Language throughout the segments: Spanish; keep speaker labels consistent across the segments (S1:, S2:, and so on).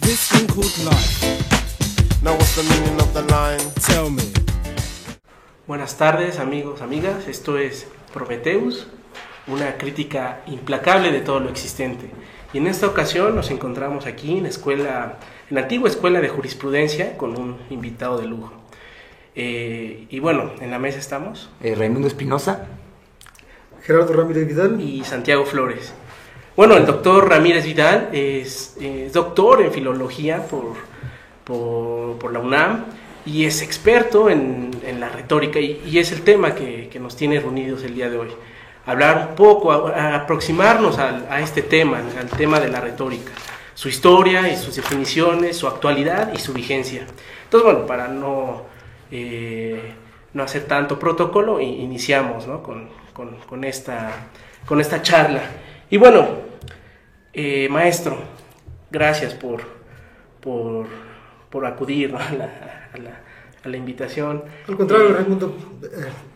S1: this thing called life?
S2: Now what's the meaning of the line?
S1: Tell me.
S3: Buenas tardes, amigos, amigas. Esto es Prometheus, una crítica implacable de todo lo existente. Y en esta ocasión nos encontramos aquí en la antigua escuela de jurisprudencia con un invitado de lujo. Y bueno, en la mesa estamos
S4: Raimundo Espinosa,
S5: Gerardo Ramírez Vidal
S3: y Santiago Flores. Bueno, el doctor Ramírez Vidal es doctor en filología por la UNAM y es experto en la retórica y es el tema que nos tiene reunidos el día de hoy. Hablar un poco, aproximarnos a este tema, al tema de la retórica, su historia y sus definiciones, su actualidad y su vigencia. Entonces, bueno, para no hacer tanto protocolo, iniciamos, ¿no? con esta charla. Y bueno, maestro, gracias por acudir, ¿no? a la invitación.
S5: Al contrario,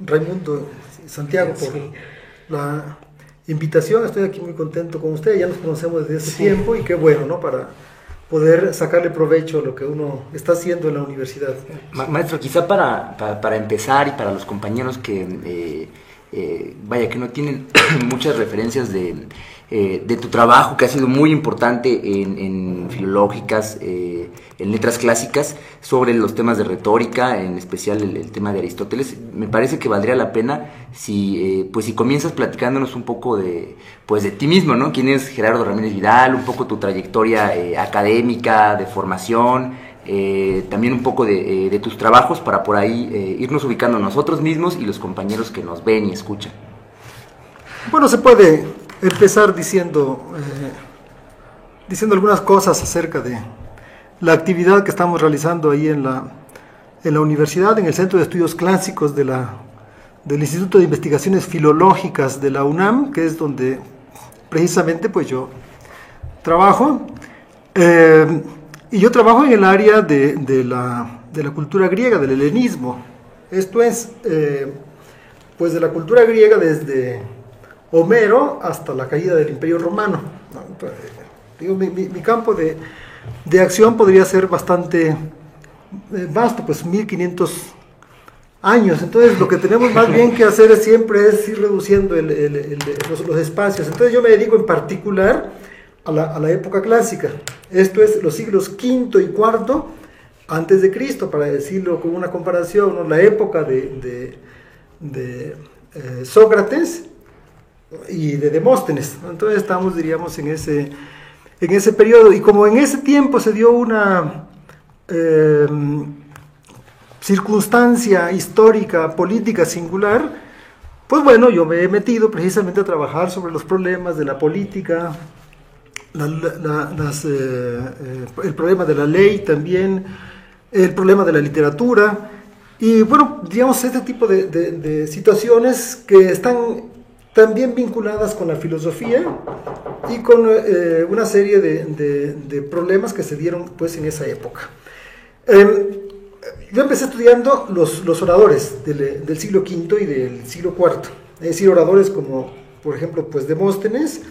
S5: Raimundo, Santiago, por la invitación. Estoy aquí muy contento con usted, ya nos conocemos desde hace tiempo y qué bueno, ¿no? Para poder sacarle provecho a lo que uno está haciendo en la universidad.
S4: Maestro, quizá para empezar y para los compañeros que que no tienen muchas referencias de tu trabajo, que ha sido muy importante en filológicas, en letras clásicas, sobre los temas de retórica, en especial el tema de Aristóteles. Me parece que valdría la pena si comienzas platicándonos un poco de ti mismo, ¿no? ¿Quién es Gerardo Ramírez Vidal? Un poco tu trayectoria académica, de formación, también un poco de tus trabajos, para por ahí irnos ubicando nosotros mismos y los compañeros que nos ven y escuchan.
S5: Bueno, se puede empezar diciendo algunas cosas acerca de la actividad que estamos realizando ahí en la universidad, en el Centro de Estudios Clásicos del Instituto de Investigaciones Filológicas de la UNAM, que es donde precisamente pues yo trabajo. Y yo trabajo en el área de la cultura griega, del helenismo. Esto es, pues de la cultura griega desde Homero hasta la caída del Imperio Romano, ¿no? Entonces, digo, mi campo de acción podría ser bastante vasto, pues 1500 años. Entonces lo que tenemos más bien que hacer siempre es ir reduciendo los espacios. Entonces yo me dedico en particular a la época clásica. Esto es los siglos V y IV antes de Cristo, para decirlo con una comparación, ¿no? La época de Sócrates y de Demóstenes, ¿no? Entonces estamos, diríamos, en ese periodo, y como en ese tiempo se dio una circunstancia histórica, política singular, pues bueno, yo me he metido precisamente a trabajar sobre los problemas de la política, el problema de la ley también, el problema de la literatura, y bueno, digamos, este tipo de situaciones que están también vinculadas con la filosofía y con una serie de problemas que se dieron pues en esa época. Yo empecé estudiando los oradores del siglo V y del siglo IV, es decir, oradores como, por ejemplo, pues Demóstenes,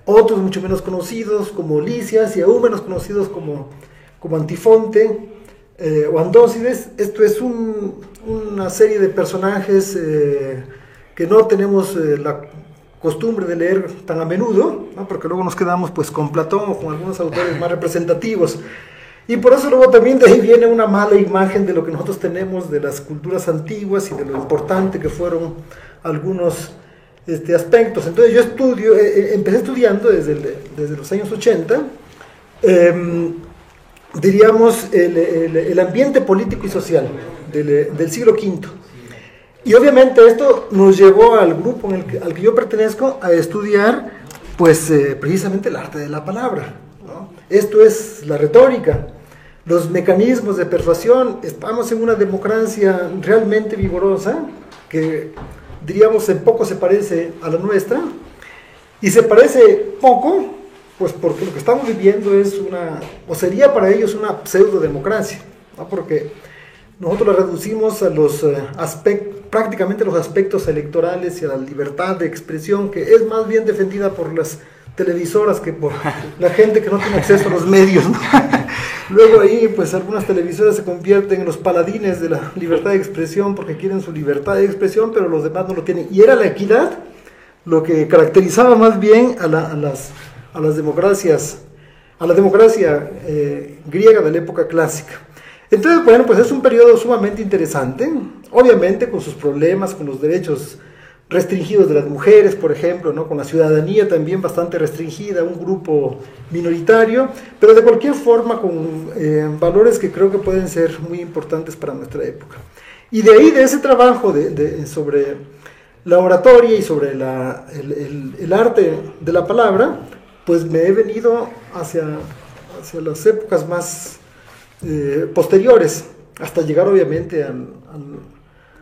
S5: otros mucho menos conocidos como Lisias, y aún menos conocidos como Antifonte o Andócides. Esto es una serie de personajes que no tenemos la costumbre de leer tan a menudo, ¿no? Porque luego nos quedamos pues con Platón o con algunos autores más representativos, y por eso luego también de ahí viene una mala imagen de lo que nosotros tenemos de las culturas antiguas y de lo importante que fueron algunos aspectos. Entonces yo empecé estudiando desde los años 80, diríamos, el ambiente político y social del siglo V. Y obviamente esto nos llevó al grupo al que yo pertenezco a estudiar pues precisamente el arte de la palabra, ¿no? Esto es la retórica, los mecanismos de persuasión. Estamos en una democracia realmente vigorosa que, diríamos, en poco se parece a la nuestra, y se parece poco pues porque lo que estamos viviendo es sería para ellos una pseudodemocracia, ¿no? Porque nosotros la reducimos a prácticamente los aspectos electorales y a la libertad de expresión, que es más bien defendida por las televisoras que por la gente que no tiene acceso a los medios, ¿no? Luego ahí, pues algunas televisoras se convierten en los paladines de la libertad de expresión porque quieren su libertad de expresión, pero los demás no lo tienen. Y era la equidad lo que caracterizaba más bien a las democracias, a la democracia griega de la época clásica. Entonces, bueno, pues es un periodo sumamente interesante, obviamente con sus problemas, con los derechos restringidos de las mujeres, por ejemplo, ¿no? Con la ciudadanía también bastante restringida, un grupo minoritario, pero de cualquier forma con valores que creo que pueden ser muy importantes para nuestra época. Y de ahí, de ese trabajo sobre la oratoria y sobre el arte de la palabra, pues me he venido hacia las épocas más posteriores, hasta llegar obviamente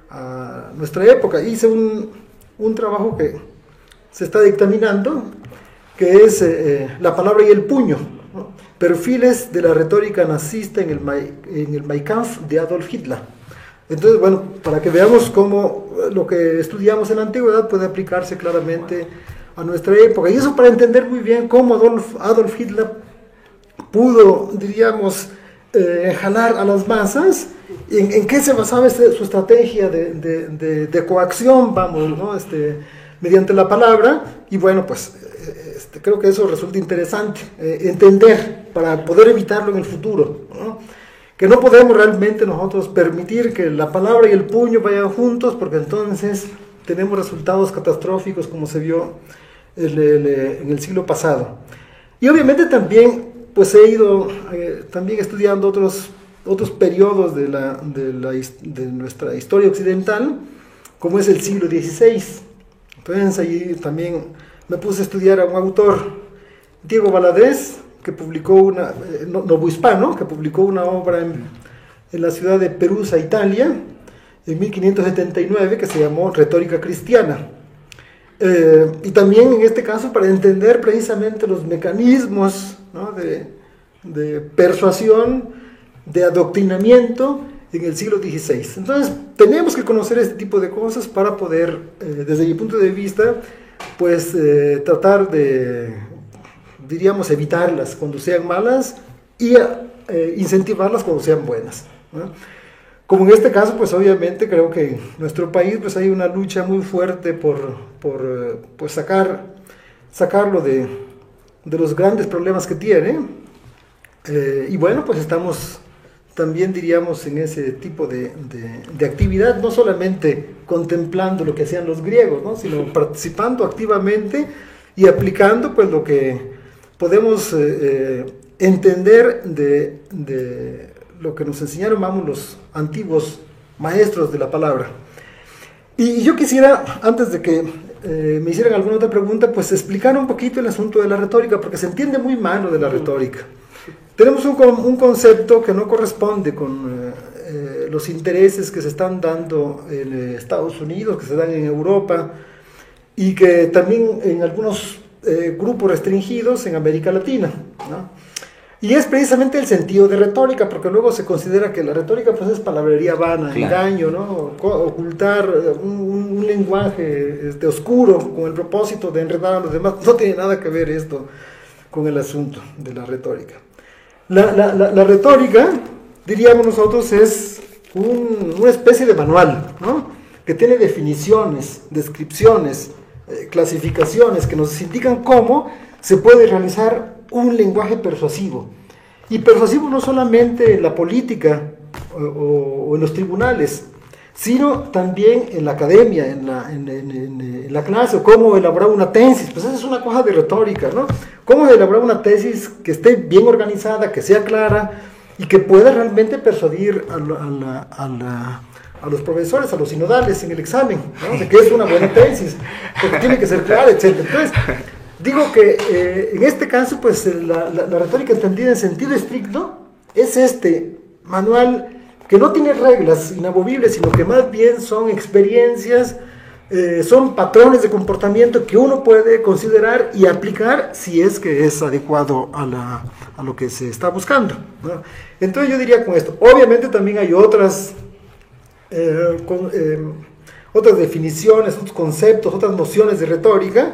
S5: a nuestra época. Hice un trabajo que se está dictaminando, que es la palabra y el puño, ¿no? Perfiles de la retórica nazista en el Mein Kampf de Adolf Hitler. Entonces, bueno, para que veamos cómo lo que estudiamos en la antigüedad puede aplicarse claramente a nuestra época. Y eso para entender muy bien cómo Adolf Hitler pudo, diríamos, jalar a las masas, en qué se basaba su estrategia de coacción, vamos, ¿no? Mediante la palabra. Y bueno, pues creo que eso resulta interesante entender para poder evitarlo en el futuro, ¿no? Que no podemos realmente nosotros permitir que la palabra y el puño vayan juntos, porque entonces tenemos resultados catastróficos como se vio en el siglo pasado. Y obviamente también pues he ido también estudiando otros periodos de nuestra historia occidental, como es el siglo XVI. Entonces ahí también me puse a estudiar a un autor, Diego Valadez, que publicó novohispano, que publicó una obra en la ciudad de Perusa, Italia, en 1579, que se llamó Retórica Cristiana. Y también en este caso para entender precisamente los mecanismos, ¿no? de persuasión, de adoctrinamiento en el siglo XVI. Entonces tenemos que conocer este tipo de cosas para poder, desde mi punto de vista, pues tratar de, diríamos, evitarlas cuando sean malas y incentivarlas cuando sean buenas, ¿no? Como en este caso, pues obviamente creo que en nuestro país pues hay una lucha muy fuerte por pues sacarlo de los grandes problemas que tiene, y bueno, pues estamos también, diríamos, en ese tipo de actividad, no solamente contemplando lo que hacían los griegos, ¿no? Sino participando activamente y aplicando pues lo que podemos entender de lo que nos enseñaron, vamos, los antiguos maestros de la palabra. Y yo quisiera, antes de que me hicieran alguna otra pregunta, pues explicar un poquito el asunto de la retórica, porque se entiende muy mal lo de la retórica. Tenemos un concepto que no corresponde con los intereses que se están dando en Estados Unidos, que se dan en Europa, y que también en algunos grupos restringidos en América Latina, ¿no? Y es precisamente el sentido de retórica, porque luego se considera que la retórica pues es palabrería vana, claro, engaño, ¿no? Ocultar un lenguaje oscuro con el propósito de enredar a los demás. No tiene nada que ver esto con el asunto de la retórica. La retórica, diríamos nosotros, es una especie de manual, ¿no? Que tiene definiciones, descripciones, clasificaciones que nos indican cómo se puede realizar un lenguaje persuasivo. Y persuasivo no solamente en la política o en los tribunales, sino también en la academia, en la clase, o cómo elaborar una tesis. Pues esa es una cosa de retórica, ¿no? Cómo elaborar una tesis que esté bien organizada, que sea clara y que pueda realmente persuadir a los profesores, a los sinodales en el examen, ¿no? De que es una buena tesis, porque tiene que ser clara, etc. Entonces, digo que en este caso, pues la retórica entendida en sentido estricto es este manual que no tiene reglas inamovibles, sino que más bien son experiencias, son patrones de comportamiento que uno puede considerar y aplicar si es que es adecuado a lo que se está buscando, ¿no? Entonces yo diría con esto, obviamente también hay otras definiciones, otros conceptos, otras nociones de retórica,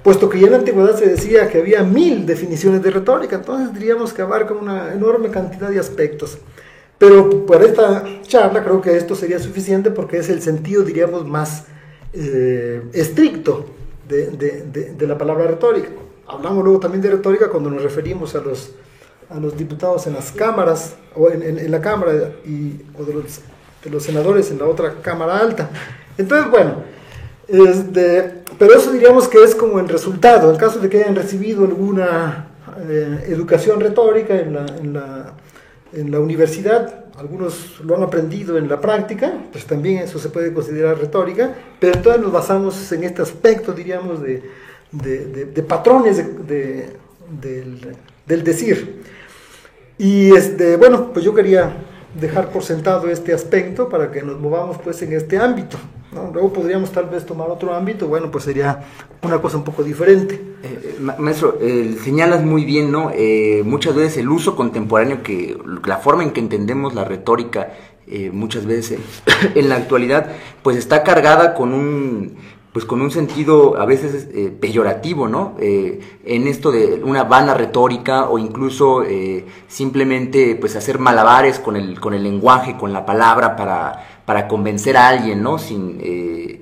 S5: puesto que ya en la antigüedad se decía que había 1000 definiciones de retórica, entonces diríamos que abarca una enorme cantidad de aspectos. Pero para esta charla creo que esto sería suficiente porque es el sentido, diríamos, más estricto de la palabra retórica. Hablamos luego también de retórica cuando nos referimos a los diputados en las cámaras, o en la Cámara, o de los senadores en la otra Cámara Alta. Entonces, bueno, pero eso diríamos que es como el resultado, en caso de que hayan recibido alguna educación retórica en la universidad, algunos lo han aprendido en la práctica, pues también eso se puede considerar retórica, pero entonces nos basamos en este aspecto, diríamos, de patrones del decir. Y bueno, pues yo quería dejar por sentado este aspecto para que nos movamos pues en este ámbito, ¿no? Luego podríamos tal vez tomar otro ámbito, bueno, pues sería una cosa un poco diferente.
S4: Maestro, señalas muy bien, ¿no? Muchas veces el uso contemporáneo, la forma en que entendemos la retórica, muchas veces en la actualidad, pues está cargada con un sentido a veces peyorativo, ¿no? En esto de una vana retórica o incluso simplemente pues hacer malabares con el lenguaje, con la palabra para convencer a alguien, ¿no? Sin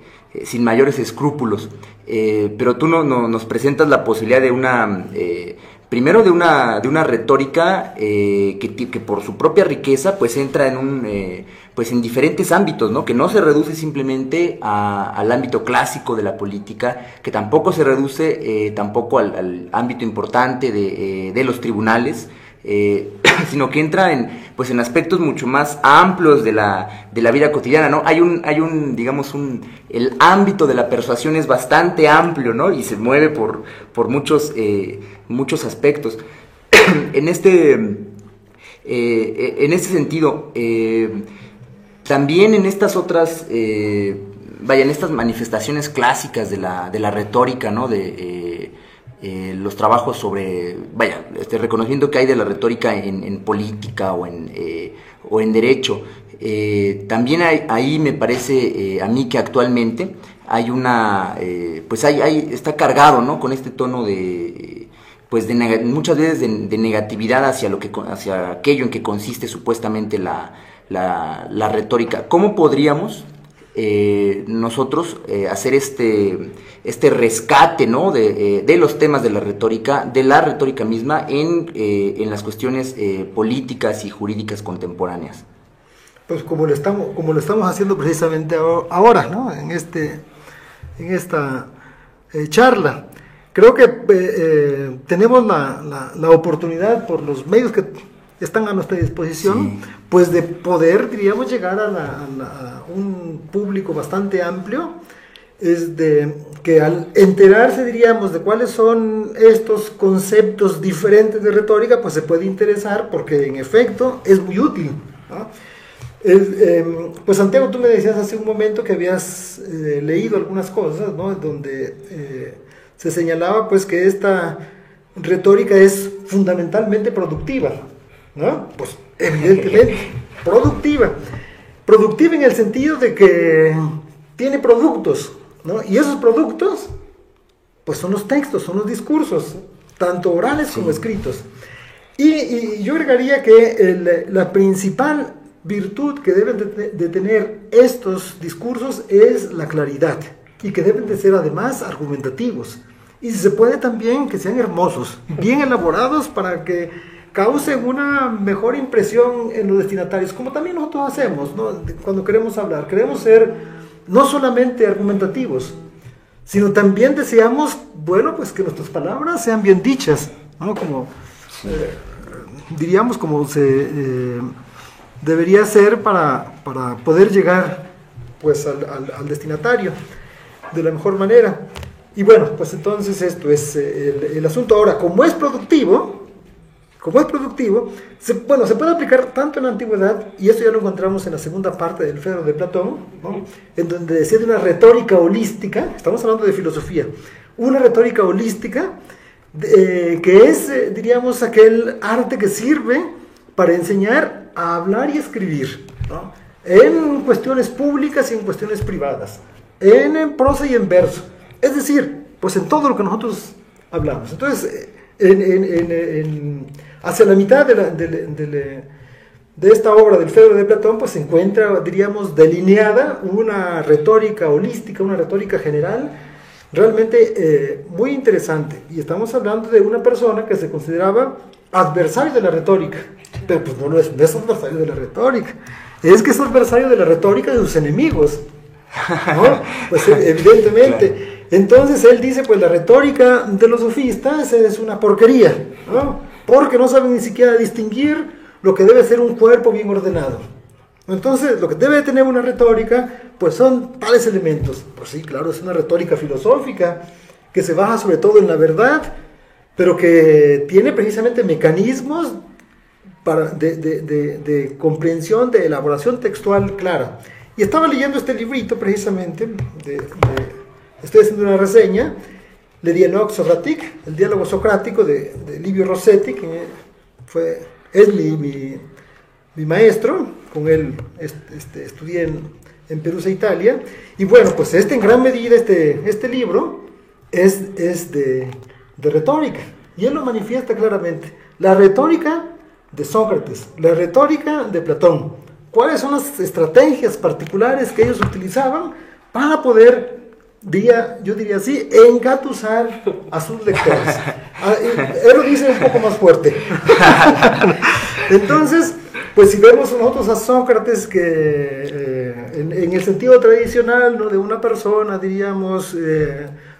S4: mayores escrúpulos. Pero tú nos presentas la posibilidad de primero de una retórica que por su propia riqueza pues entra en diferentes ámbitos, ¿no? Que no se reduce simplemente al ámbito clásico de la política, que tampoco se reduce tampoco al ámbito importante de los tribunales, sino que entra en aspectos mucho más amplios de la vida cotidiana, ¿no? Hay un digamos, el ámbito de la persuasión es bastante amplio, ¿no? Y se mueve por muchos aspectos. En este sentido, también en estas otras, en estas manifestaciones clásicas de la retórica, ¿no? Los trabajos sobre, reconociendo que hay de la retórica en política o en derecho. También ahí me parece a mí que actualmente hay está cargado, ¿no? Con este tono muchas veces de negatividad hacia aquello en que consiste supuestamente la retórica. ¿Cómo podríamos nosotros hacer este rescate, ¿no? de los temas de la retórica misma en las cuestiones políticas y jurídicas contemporáneas?
S5: Pues como lo estamos haciendo precisamente ahora, ¿no? En esta charla. Creo que tenemos la oportunidad, por los medios que están a nuestra disposición, sí, pues de poder, diríamos, llegar a un público bastante amplio, que al enterarse, diríamos, de cuáles son estos conceptos diferentes de retórica, pues se puede interesar, porque en efecto es muy útil, ¿no? Pues Santiago, tú me decías hace un momento que habías leído algunas cosas, ¿no? Donde se señalaba pues que esta retórica es fundamentalmente productiva, ¿no? Pues evidentemente productiva en el sentido de que tiene productos, ¿no? Y esos productos pues son los textos, son los discursos, tanto orales, sí, como escritos. Y yo agregaría que la principal virtud que deben de tener estos discursos es la claridad, y que deben de ser además argumentativos, y si se puede también que sean hermosos, bien elaborados, para que causen una mejor impresión en los destinatarios, como también nosotros hacemos, ¿no? Cuando queremos hablar, queremos ser no solamente argumentativos, sino también deseamos, bueno, pues que nuestras palabras sean bien dichas, ¿no? Como diríamos, como se debería ser para poder llegar pues al destinatario de la mejor manera. Y bueno, pues entonces esto es el asunto. Ahora, como es productivo, se puede aplicar tanto en la antigüedad, y esto ya lo encontramos en la segunda parte del Fedro de Platón, ¿no? En donde decía de una retórica holística. Estamos hablando de filosofía, una retórica holística, que es, diríamos, aquel arte que sirve para enseñar a hablar y escribir, ¿no? En cuestiones públicas y en cuestiones privadas, en prosa y en verso. Es decir, pues en todo lo que nosotros hablamos. Entonces, hacia la mitad de esta obra del Fedro de Platón, pues se encuentra, diríamos, delineada una retórica holística, una retórica general, realmente muy interesante. Y estamos hablando de una persona que se consideraba adversario de la retórica, pero pues no es adversario de la retórica, es que es adversario de la retórica de sus enemigos, ¿no? Pues evidentemente. Entonces él dice, pues la retórica de los sofistas es una porquería, ¿no? Porque no saben ni siquiera distinguir lo que debe ser un cuerpo bien ordenado. Entonces, lo que debe tener una retórica, pues son tales elementos. Pues sí, claro, es una retórica filosófica que se basa sobre todo en la verdad, pero que tiene precisamente mecanismos de comprensión, de elaboración textual clara. Y estaba leyendo este librito precisamente, estoy haciendo una reseña, Le Dialogue Socratique, el diálogo socrático de Livio Rossetti, que es mi maestro, con él estudié en Perusa, Italia, y bueno, pues en gran medida este libro es de retórica, y él lo manifiesta claramente, la retórica de Sócrates, la retórica de Platón, cuáles son las estrategias particulares que ellos utilizaban para poder, yo diría así, engatusar a sus lectores. Él lo dice un poco más fuerte. Entonces, pues si vemos nosotros a Sócrates, que en el sentido tradicional, ¿no?, de una persona, diríamos,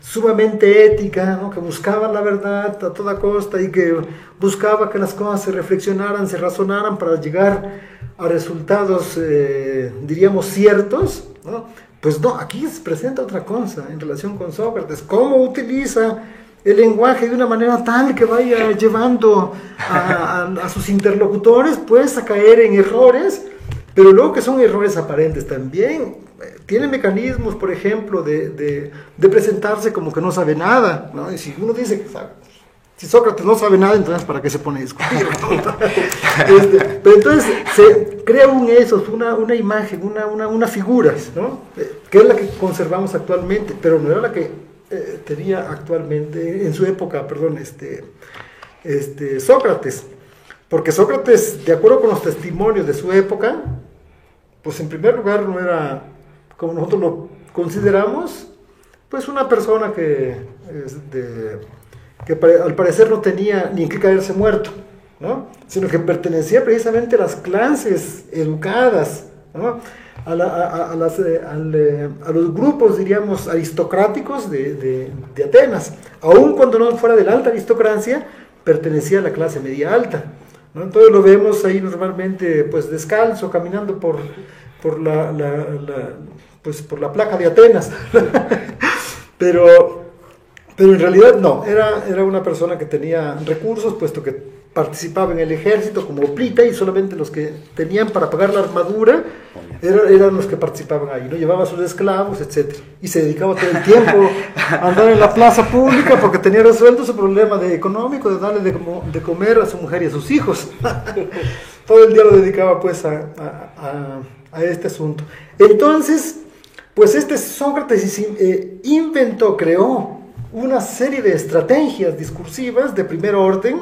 S5: sumamente ética, ¿no?, que buscaba la verdad a toda costa y que buscaba que las cosas se reflexionaran, se razonaran para llegar a resultados, diríamos, ciertos, ¿no? Pues no, aquí se presenta otra cosa en relación con Sócrates, cómo utiliza el lenguaje de una manera tal que vaya llevando a sus interlocutores pues a caer en errores, pero luego que son errores aparentes también. Tiene mecanismos, por ejemplo, de presentarse como que no sabe nada, ¿no? Y si uno dice que si Sócrates no sabe nada, entonces ¿para qué se pone a discutir? Pero entonces se crea un eso, una imagen, una figura, ¿no?, que es la que conservamos actualmente, pero no era la que tenía actualmente, en su época, perdón, Sócrates. Porque Sócrates, de acuerdo con los testimonios de su época, pues en primer lugar no era, como nosotros lo consideramos, pues una persona que al parecer no tenía ni en qué caerse muerto, ¿no?, sino que pertenecía precisamente a las clases educadas, ¿no?, a los grupos, diríamos, aristocráticos de Atenas. Aun cuando no fuera de la alta aristocracia, pertenecía a la clase media alta, ¿no? Entonces lo vemos ahí normalmente pues descalzo, caminando por la placa de Atenas. pero en realidad no, era una persona que tenía recursos, puesto que participaba en el ejército como hoplita, y solamente los que tenían para pagar la armadura eran los que participaban ahí, ¿no? Llevaba a sus esclavos, etc. Y se dedicaba todo el tiempo a andar en la plaza pública porque tenía resuelto su problema económico, de darle de comer a su mujer y a sus hijos. Todo el día lo dedicaba pues a este asunto. Entonces, pues Sócrates creó una serie de estrategias discursivas de primer orden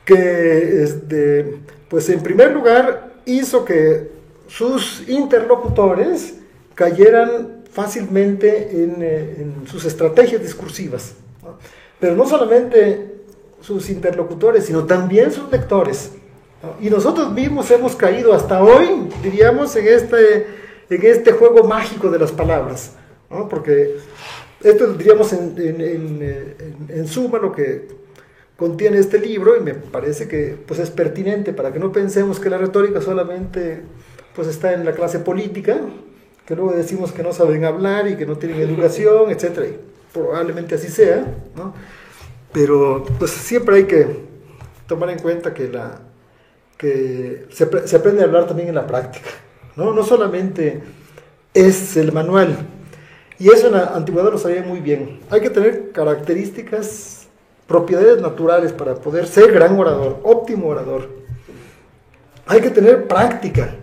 S5: que, pues en primer lugar, hizo que sus interlocutores cayeran fácilmente en sus estrategias discursivas, ¿no? Pero no solamente sus interlocutores, sino también sus lectores, ¿no? Y nosotros mismos hemos caído hasta hoy, diríamos, en este juego mágico de las palabras, ¿no? Porque esto, diríamos, en suma lo que contiene este libro, y me parece que pues es pertinente para que no pensemos que la retórica solamente pues está en la clase política, que luego decimos que no saben hablar y que no tienen educación, etcétera, y probablemente así sea, ¿no? Pero pues siempre hay que tomar en cuenta que se aprende a hablar también en la práctica, ¿no? No solamente es el manual, y eso en la antigüedad lo sabían muy bien. Hay que tener características, propiedades naturales para poder ser gran orador, óptimo orador. Hay que tener práctica.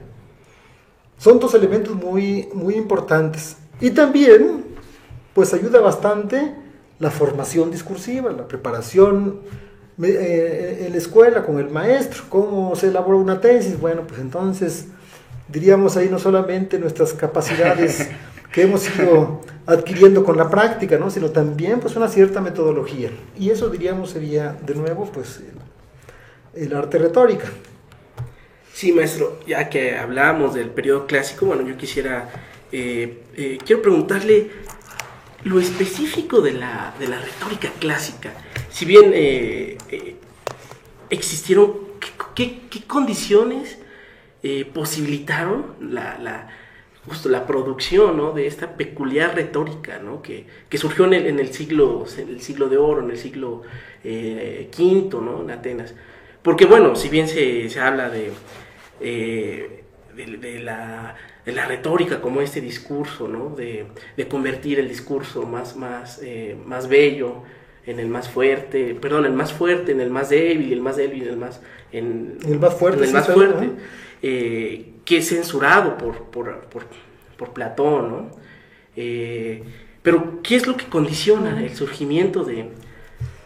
S5: Son dos elementos muy, muy importantes. Y también, pues ayuda bastante la formación discursiva, la preparación en la escuela con el maestro, cómo se elabora una tesis. Bueno, pues entonces diríamos ahí no solamente nuestras capacidades que hemos ido adquiriendo con la práctica, ¿no?, sino también pues una cierta metodología. Y eso diríamos sería de nuevo pues el arte retórica.
S3: Sí, maestro, ya que hablamos del periodo clásico, bueno, yo quisiera, quiero preguntarle lo específico de la retórica clásica. Si bien existieron, ¿qué condiciones posibilitaron justo la producción, ¿no?, de esta peculiar retórica, ¿no?, que surgió en el siglo de oro, en el siglo V, ¿no?, en Atenas? Porque bueno, si bien se habla de la retórica como este discurso, ¿no?, de convertir el discurso más bello en el más fuerte, perdón, el más fuerte en el más débil, el más débil en el más fuerte, ¿no?, que es censurado por Platón, ¿no? Pero ¿qué es lo que condiciona el surgimiento de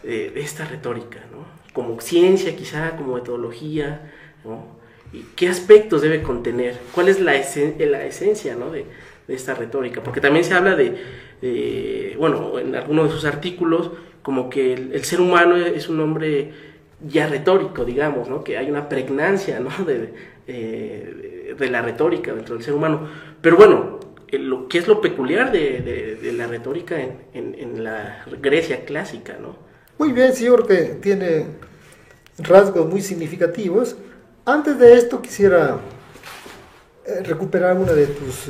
S3: esta retórica, ¿no?, como ciencia quizá, como metodología, ¿no? ¿Y qué aspectos debe contener? ¿Cuál es la esencia, ¿no?, de esta retórica? Porque también se habla bueno, en algunos de sus artículos, como que el ser humano es un hombre ya retórico, digamos, ¿no?, que hay una pregnancia, ¿no?, de la retórica dentro del ser humano. Pero bueno, ¿qué es lo peculiar de la retórica en la Grecia clásica, ¿no?
S5: Muy bien, sí, yo creo que tiene rasgos muy significativos. Antes de esto quisiera recuperar una de tus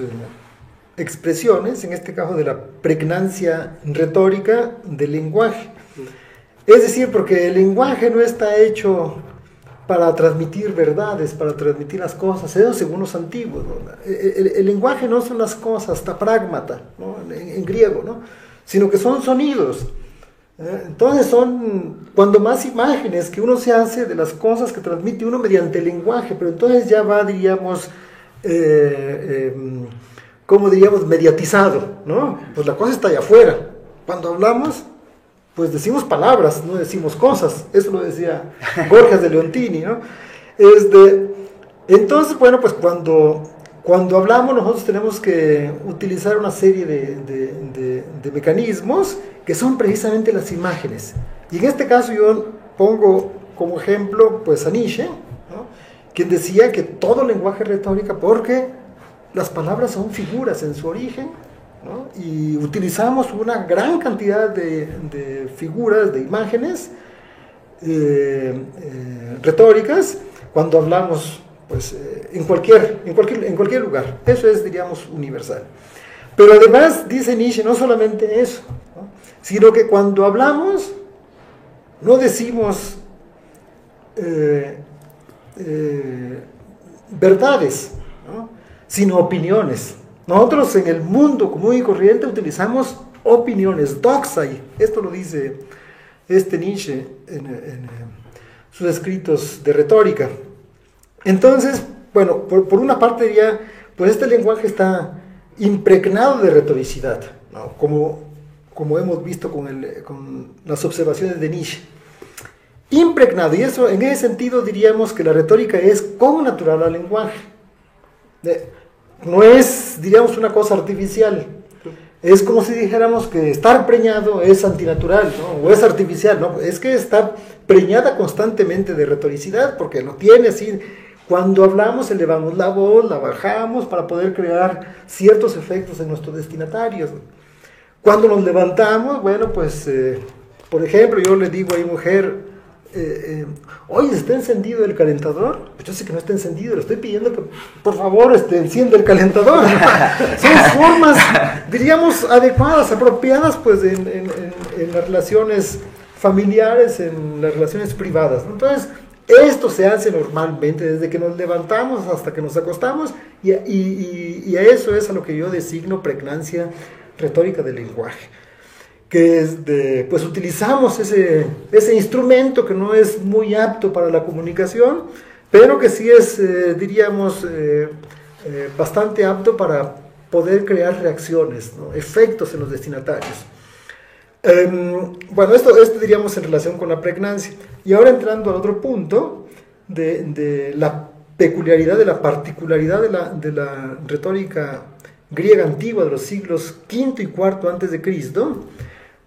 S5: expresiones, en este caso de la pregnancia retórica del lenguaje. Es decir, porque el lenguaje no está hecho para transmitir verdades, para transmitir las cosas, eso según los antiguos, ¿no? El lenguaje no son las cosas, hasta pragmata, ¿no?, en griego, ¿no?, sino que son sonidos. Entonces son cuando más imágenes que uno se hace de las cosas que transmite uno mediante el lenguaje, pero entonces ya va, diríamos, como diríamos, mediatizado, ¿no? Pues la cosa está allá afuera. Cuando hablamos, pues decimos palabras, no decimos cosas. Eso lo decía Borges de Leontini, ¿no? Entonces, bueno, pues cuando hablamos nosotros tenemos que utilizar una serie de mecanismos que son precisamente las imágenes. Y en este caso yo pongo como ejemplo pues a Nietzsche, ¿no?, quien decía que todo lenguaje es retórica porque las palabras son figuras en su origen, ¿no?, y utilizamos una gran cantidad de figuras, de imágenes retóricas cuando hablamos pues, en cualquier lugar. Eso es, diríamos, universal. Pero además, dice Nietzsche, no solamente eso, ¿no?, sino que cuando hablamos no decimos verdades, ¿no?, sino opiniones. Nosotros en el mundo común y corriente utilizamos opiniones, doxai. Esto lo dice Nietzsche en sus escritos de retórica. Entonces, bueno, por una parte diría, pues este lenguaje está impregnado de retoricidad, ¿no?, como hemos visto con las observaciones de Nietzsche. Impregnado, y eso en ese sentido diríamos que la retórica es connatural al lenguaje. No es, diríamos, una cosa artificial. Es como si dijéramos que estar preñado es antinatural, ¿no?, o es artificial, ¿no? Es que está preñada constantemente de retoricidad, porque lo tiene así. Cuando hablamos elevamos la voz, la bajamos para poder crear ciertos efectos en nuestros destinatarios. Cuando nos levantamos, bueno, pues, por ejemplo, yo le digo a mi mujer, oye, ¿está encendido el calentador? Pues yo sé que no está encendido, le estoy pidiendo que, por favor, encienda el calentador. Son formas, diríamos, adecuadas, apropiadas, pues, en las relaciones familiares, en las relaciones privadas, ¿no? Entonces, esto se hace normalmente desde que nos levantamos hasta que nos acostamos, y a eso es a lo que yo designo pregnancia retórica del lenguaje, que es pues utilizamos ese instrumento que no es muy apto para la comunicación, pero que sí es, diríamos, bastante apto para poder crear reacciones, ¿no?, efectos en los destinatarios. Bueno, esto diríamos en relación con la pregnancia. Y ahora entrando al otro punto de la peculiaridad, de la particularidad de la retórica griega antigua de los siglos V y IV antes de Cristo,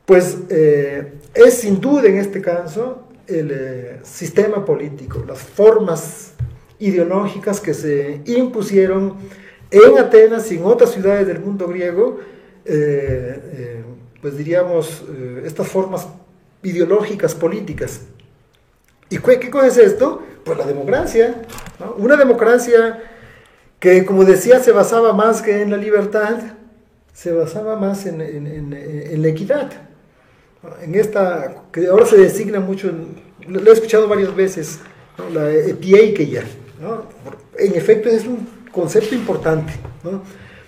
S5: pues es sin duda en este caso el sistema político, las formas ideológicas que se impusieron en Atenas y en otras ciudades del mundo griego, pues diríamos, estas formas ideológicas políticas. ¿Y qué cosa es esto? Pues la democracia, ¿no? Una democracia que, como decía, se basaba más que en la libertad, se basaba más en la equidad. En esta, que ahora se designa mucho, lo he escuchado varias veces, ¿no? La epieikeia, ¿no? En efecto es un concepto importante, ¿no?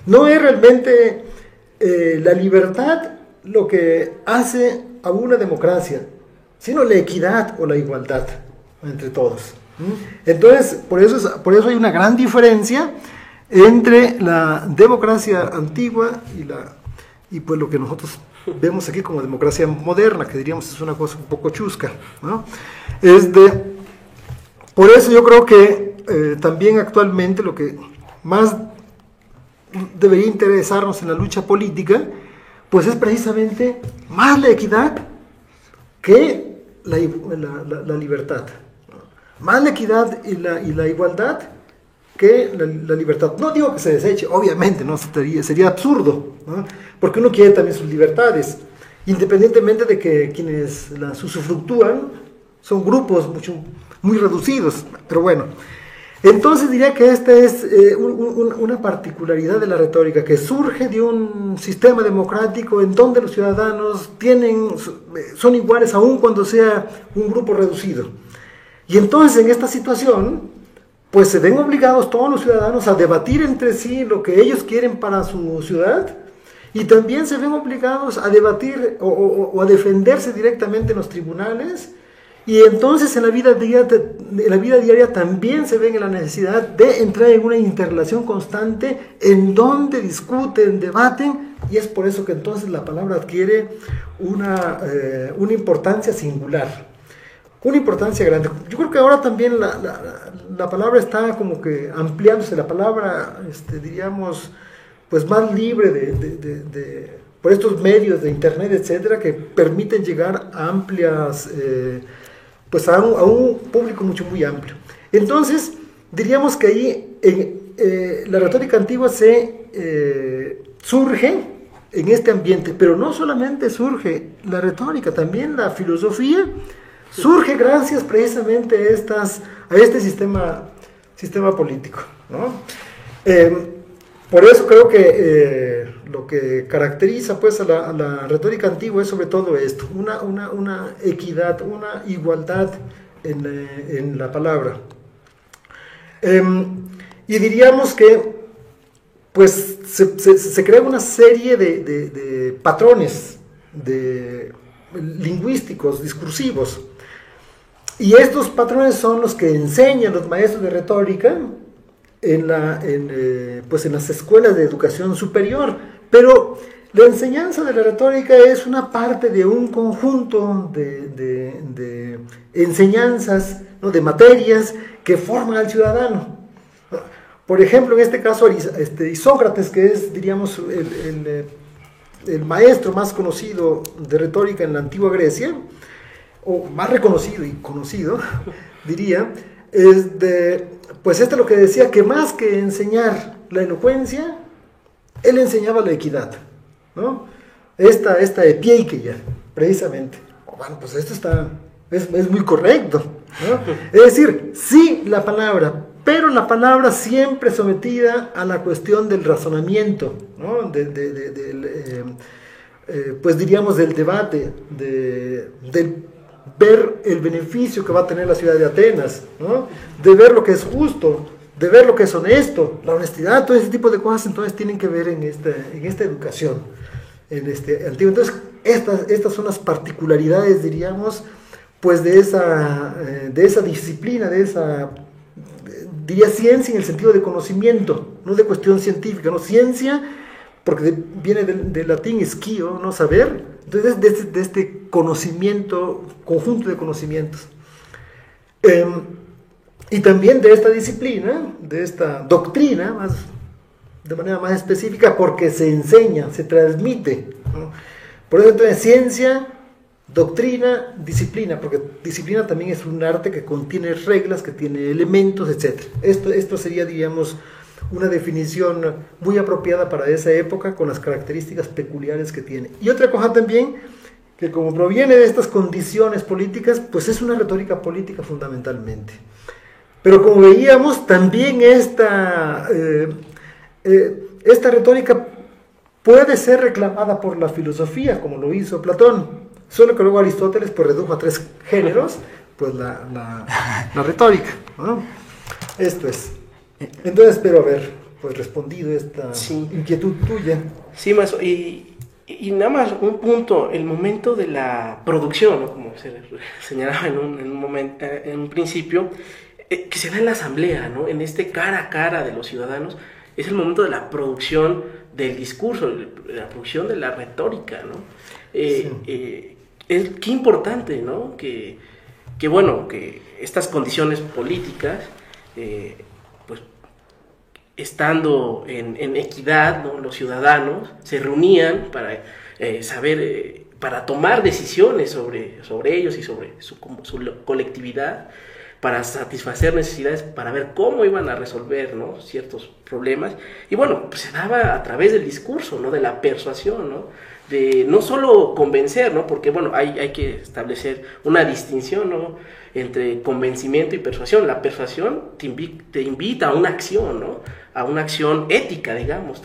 S5: No es realmente la libertad lo que hace a una democracia, sino la equidad o la igualdad entre todos. Entonces, por eso hay una gran diferencia entre la democracia antigua y pues lo que nosotros vemos aquí como democracia moderna, que diríamos es una cosa un poco chusca, ¿no? Por eso yo creo que también actualmente lo que más debería interesarnos en la lucha política, pues es precisamente más la equidad que la libertad, ¿no? Más la equidad y la igualdad que la libertad. No digo que se deseche, obviamente, ¿no? Sería absurdo, ¿no? Porque uno quiere también sus libertades, independientemente de que quienes las usufructúan son grupos muy reducidos, pero bueno. Entonces diría que esta es una particularidad de la retórica que surge de un sistema democrático en donde los ciudadanos son iguales aun cuando sea un grupo reducido. Y entonces en esta situación, pues se ven obligados todos los ciudadanos a debatir entre sí lo que ellos quieren para su ciudad, y también se ven obligados a debatir o a defenderse directamente en los tribunales. Y entonces en la vida diaria también se ven en la necesidad de entrar en una interrelación constante en donde discuten, debaten, y es por eso que entonces la palabra adquiere una importancia singular, una importancia grande. Yo creo que ahora también la palabra está como que ampliándose, la palabra, diríamos, pues más libre por estos medios de internet, etcétera, que permiten llegar a amplias... pues a un público muy amplio. Entonces, diríamos que ahí la retórica antigua surge en este ambiente, pero no solamente surge la retórica, también la filosofía surge gracias precisamente a este sistema político, ¿no? Por eso creo que lo que caracteriza pues a la retórica antigua es sobre todo esto, una equidad, una igualdad en la palabra. Y diríamos que pues se crea una serie de patrones lingüísticos, discursivos, y estos patrones son los que enseñan los maestros de retórica en las escuelas de educación superior. Pero la enseñanza de la retórica es una parte de un conjunto de enseñanzas, ¿no? De materias que forman al ciudadano. Por ejemplo, en este caso, Isócrates, que es, diríamos, el maestro más conocido de retórica en la antigua Grecia, o más reconocido y conocido, diría, pues lo que decía, que más que enseñar la elocuencia, él enseñaba la equidad, ¿no? Esta epieikeia, precisamente. Bueno, pues esto es muy correcto, ¿no? Es decir, sí la palabra, pero la palabra siempre sometida a la cuestión del razonamiento, ¿no? Pues diríamos del debate, del ver el beneficio que va a tener la ciudad de Atenas, ¿no? De ver lo que es justo, de ver lo que es honesto, la honestidad, todo ese tipo de cosas entonces tienen que ver en esta educación, antiguo. Entonces estas son las particularidades, diríamos, pues de esa disciplina, diría ciencia en el sentido de conocimiento, no de cuestión científica, no ciencia, porque viene del latín esquio, ¿no? Saber. Entonces, de este conocimiento, conjunto de conocimientos. Y también de esta disciplina, de esta doctrina, de manera más específica, porque se enseña, se transmite, ¿no? Por eso entonces ciencia, doctrina, disciplina, porque disciplina también es un arte que contiene reglas, que tiene elementos, etc. Esto sería, diríamos, una definición muy apropiada para esa época, con las características peculiares que tiene. Y otra cosa también, que como proviene de estas condiciones políticas, pues es una retórica política fundamentalmente. Pero como veíamos, también esta retórica puede ser reclamada por la filosofía, como lo hizo Platón. Solo que luego Aristóteles pues redujo a 3 géneros, pues la retórica, ¿no? Esto es. Entonces espero haber pues respondido esta inquietud tuya.
S3: Sí, maestro, y nada más un punto, el momento de la producción, ¿no? Como se señalaba en un principio, que se da en la asamblea, ¿no? En este cara a cara de los ciudadanos, es el momento de la producción del discurso, de la producción de la retórica, ¿no? Qué importante, ¿no? Que estas condiciones políticas, pues estando en equidad, ¿no? Los ciudadanos se reunían para saber, para tomar decisiones sobre ellos y sobre su colectividad, para satisfacer necesidades, para ver cómo iban a resolver, ¿no? Ciertos problemas. Y bueno, pues se daba a través del discurso, ¿no? De la persuasión, ¿no? De no solo convencer, ¿no? Porque bueno, hay que establecer una distinción, ¿no? Entre convencimiento y persuasión. La persuasión te invita a una acción, ¿no? A una acción ética, digamos,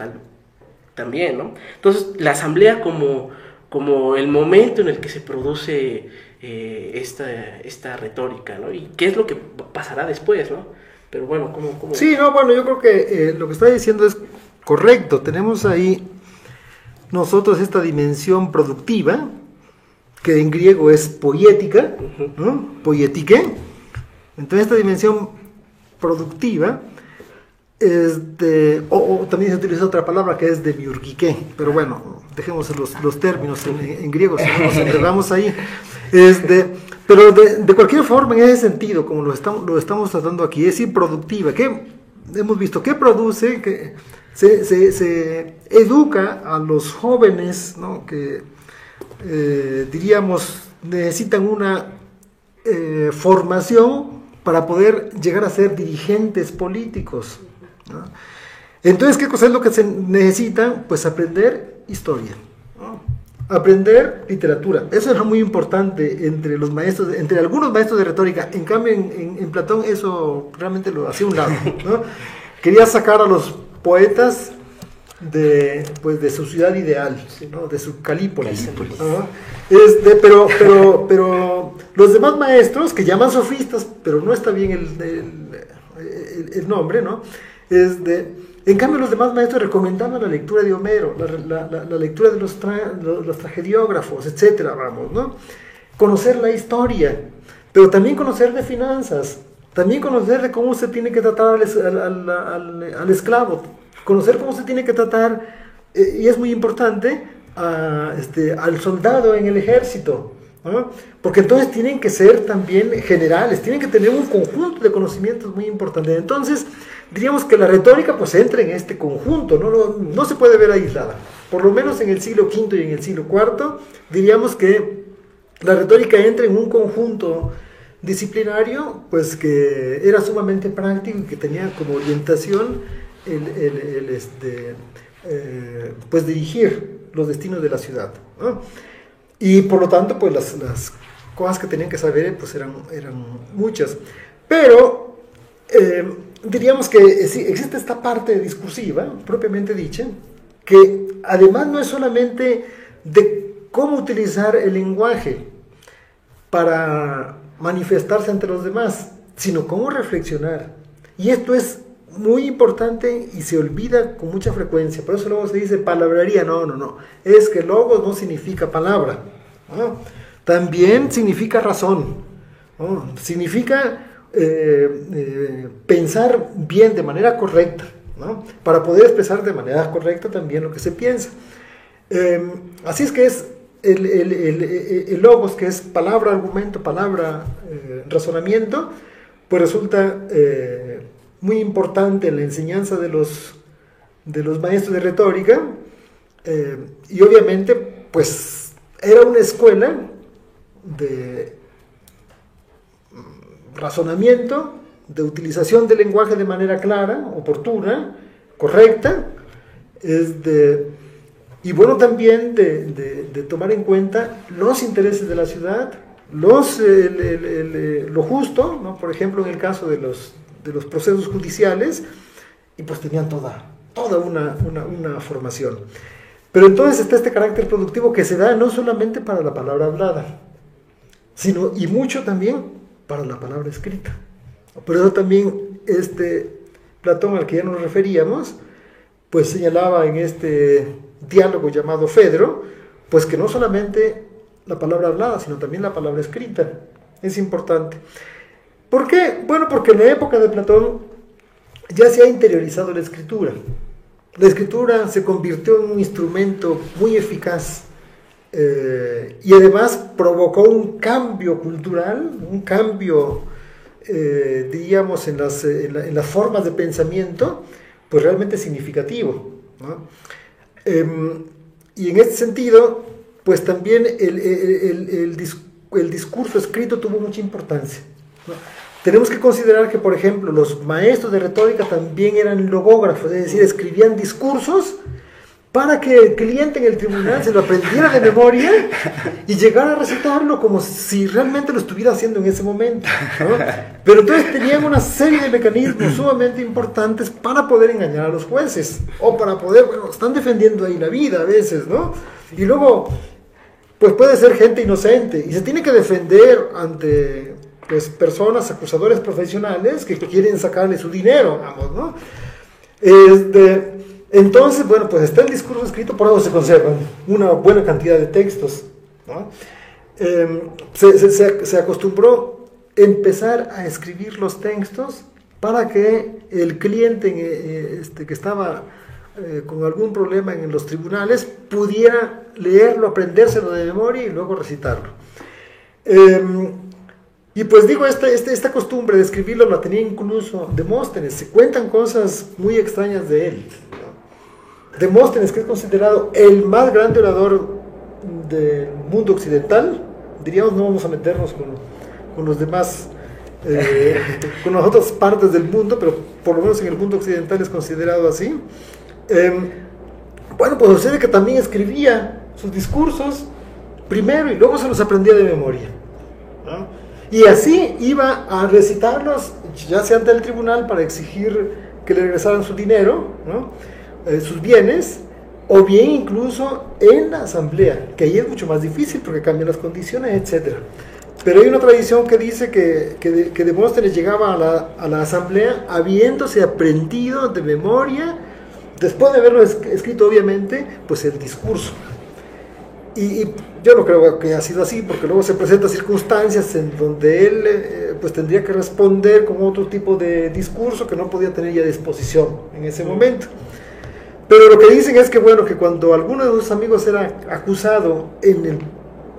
S3: también, ¿no? Entonces, la asamblea como el momento en el que se produce esta retórica, ¿no? Y qué es lo que pasará después, ¿no? Pero bueno, ¿cómo?
S5: Sí, no, bueno, yo creo que lo que está diciendo es correcto. Tenemos ahí nosotros esta dimensión productiva, que en griego es poietica, ¿no? Poietike. Entonces esta dimensión productiva es o también se utiliza otra palabra que es demiurgike, pero bueno, dejemos los términos en griego, si no nos enredamos ahí. Pero de cualquier forma, en ese sentido, como lo estamos tratando aquí, es improductiva. ¿Qué hemos visto? ¿Qué produce? Que se educa a los jóvenes, ¿no? Que diríamos necesitan una formación para poder llegar a ser dirigentes políticos, ¿no? Entonces, ¿qué cosa es lo que se necesita? Pues aprender historia, ¿no? Aprender literatura. Eso es muy importante entre los maestros, entre algunos maestros de retórica. En cambio, en Platón eso realmente lo hacía a un lado, ¿no? Quería sacar a los poetas de su ciudad ideal, ¿no? De su Calípolis. ¿No? Pero los demás maestros, que llaman sofistas, pero no está bien el nombre, ¿no? En cambio, los demás maestros recomendaban la lectura de Homero, la lectura de los tragediógrafos, etcétera, vamos, ¿no? Conocer la historia, pero también conocer de finanzas, también conocer de cómo se tiene que tratar al esclavo, conocer cómo se tiene que tratar, y es muy importante, al soldado en el ejército, ¿no? Porque entonces tienen que ser también generales, tienen que tener un conjunto de conocimientos muy importantes. Entonces, diríamos que la retórica pues entra en este conjunto, no se puede ver aislada. Por lo menos en el siglo V y en el siglo IV, diríamos que la retórica entra en un conjunto disciplinario, pues que era sumamente práctico y que tenía como orientación pues dirigir los destinos de la ciudad, ¿no? Y por lo tanto, pues las cosas que tenían que saber pues eran muchas. Pero diríamos que sí, existe esta parte discursiva, propiamente dicha, que además no es solamente de cómo utilizar el lenguaje para manifestarse ante los demás, sino cómo reflexionar. Y esto es muy importante y se olvida con mucha frecuencia. Por eso luego se dice palabrería. No. Es que logos no significa palabra, ¿no? También significa razón, ¿no? Significa pensar bien de manera correcta, ¿no? Para poder expresar de manera correcta también lo que se piensa. Así es que es el logos, que es palabra, argumento, palabra, razonamiento, pues resulta muy importante en la enseñanza de los maestros de retórica, y obviamente pues era una escuela de razonamiento, de utilización del lenguaje de manera clara, oportuna, correcta, y bueno, también de tomar en cuenta los intereses de la ciudad, lo justo, ¿no? Por ejemplo, en el caso de los procesos judiciales, y pues tenían toda una formación. Pero entonces está este carácter productivo que se da no solamente para la palabra hablada, sino y mucho también para la palabra escrita. Por eso también Platón, al que ya nos referíamos, pues señalaba en este diálogo llamado Fedro, pues que no solamente la palabra hablada, sino también la palabra escrita es importante. ¿Por qué? Bueno, porque en la época de Platón ya se ha interiorizado la escritura. La escritura se convirtió en un instrumento muy eficaz, y además provocó un cambio cultural, un cambio, diríamos, en las formas de pensamiento, pues realmente significativo, ¿no? Y en este sentido, pues también el discurso escrito tuvo mucha importancia, ¿no? Tenemos que considerar que, por ejemplo, los maestros de retórica también eran logógrafos, es decir, escribían discursos para que el cliente en el tribunal se lo aprendiera de memoria y llegara a recitarlo como si realmente lo estuviera haciendo en ese momento, ¿no? Pero entonces tenían una serie de mecanismos sumamente importantes para poder engañar a los jueces, o para poder, bueno, están defendiendo ahí la vida a veces, ¿no? Y luego, pues puede ser gente inocente, y se tiene que defender ante, pues, personas, acusadores profesionales que quieren sacarle su dinero, vamos, ¿no? Entonces, bueno, pues está el discurso escrito, por eso se conservan una buena cantidad de textos, ¿no? Se acostumbró empezar a escribir los textos para que el cliente que estaba con algún problema en los tribunales pudiera leerlo, aprendérselo de memoria y luego recitarlo. Y pues digo, esta costumbre de escribirlo la tenía incluso Demóstenes. Se cuentan cosas muy extrañas de él, ¿no? Demóstenes, que es considerado el más grande orador del mundo occidental, diríamos, no vamos a meternos con los demás, con las otras partes del mundo, pero por lo menos en el mundo occidental es considerado así. Bueno, pues sucede que también escribía sus discursos primero y luego se los aprendía de memoria, ¿no? Y así iba a recitarlos, ya sea ante el tribunal, para exigir que le regresaran su dinero, ¿no? Sus bienes, o bien incluso en la asamblea, que ahí es mucho más difícil porque cambian las condiciones, etc. Pero hay una tradición que dice que Demóstenes llegaba a la asamblea habiéndose aprendido de memoria, después de haberlo escrito obviamente, pues el discurso. Y yo no creo que haya sido así, porque luego se presentan circunstancias en donde él pues tendría que responder con otro tipo de discurso que no podía tener ya a disposición en ese momento. Pero lo que dicen es que, bueno, que cuando alguno de sus amigos era acusado en el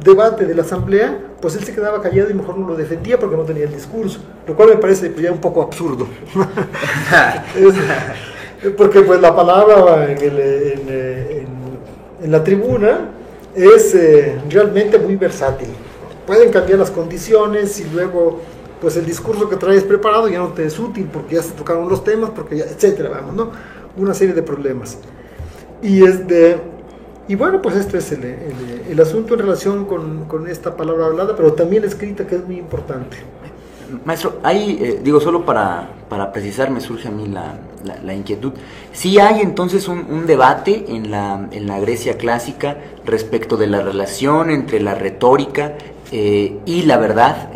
S5: debate de la asamblea, pues él se quedaba callado y mejor no lo defendía porque no tenía el discurso, lo cual me parece pues, ya un poco absurdo. Porque pues la palabra en la tribuna es realmente muy versátil. Pueden cambiar las condiciones y luego pues el discurso que traes preparado ya no te es útil porque ya se tocaron los temas, porque ya, etcétera, vamos, ¿no? Una serie de problemas. Y bueno, pues este es el asunto en relación con esta palabra hablada, pero también escrita, que es muy importante.
S4: Maestro, hay, solo para precisar, me surge a mí la inquietud. ¿Sí hay entonces un debate en la Grecia clásica respecto de la relación entre la retórica y la verdad?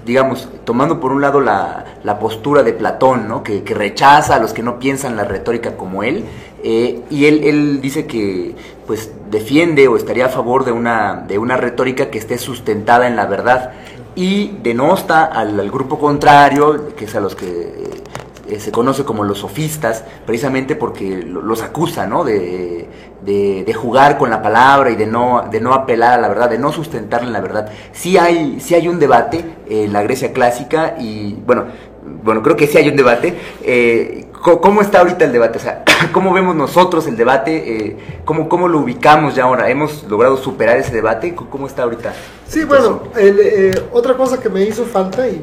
S4: Digamos, tomando por un lado la postura de Platón, ¿no? que rechaza a los que no piensan la retórica como él, y él dice que pues defiende o estaría a favor de una retórica que esté sustentada en la verdad, y denosta al grupo contrario, que es a los que se conoce como los sofistas, precisamente porque los acusa, ¿no? De jugar con la palabra y de no apelar a la verdad, de no sustentarla en la verdad. Sí hay un debate en la Grecia clásica y, bueno, creo que sí hay un debate. ¿Cómo está ahorita el debate? O sea, ¿cómo vemos nosotros el debate? ¿Cómo lo ubicamos ya ahora? ¿Hemos logrado superar ese debate? ¿Cómo está ahorita?
S5: Sí, bueno, otra cosa que me hizo falta, y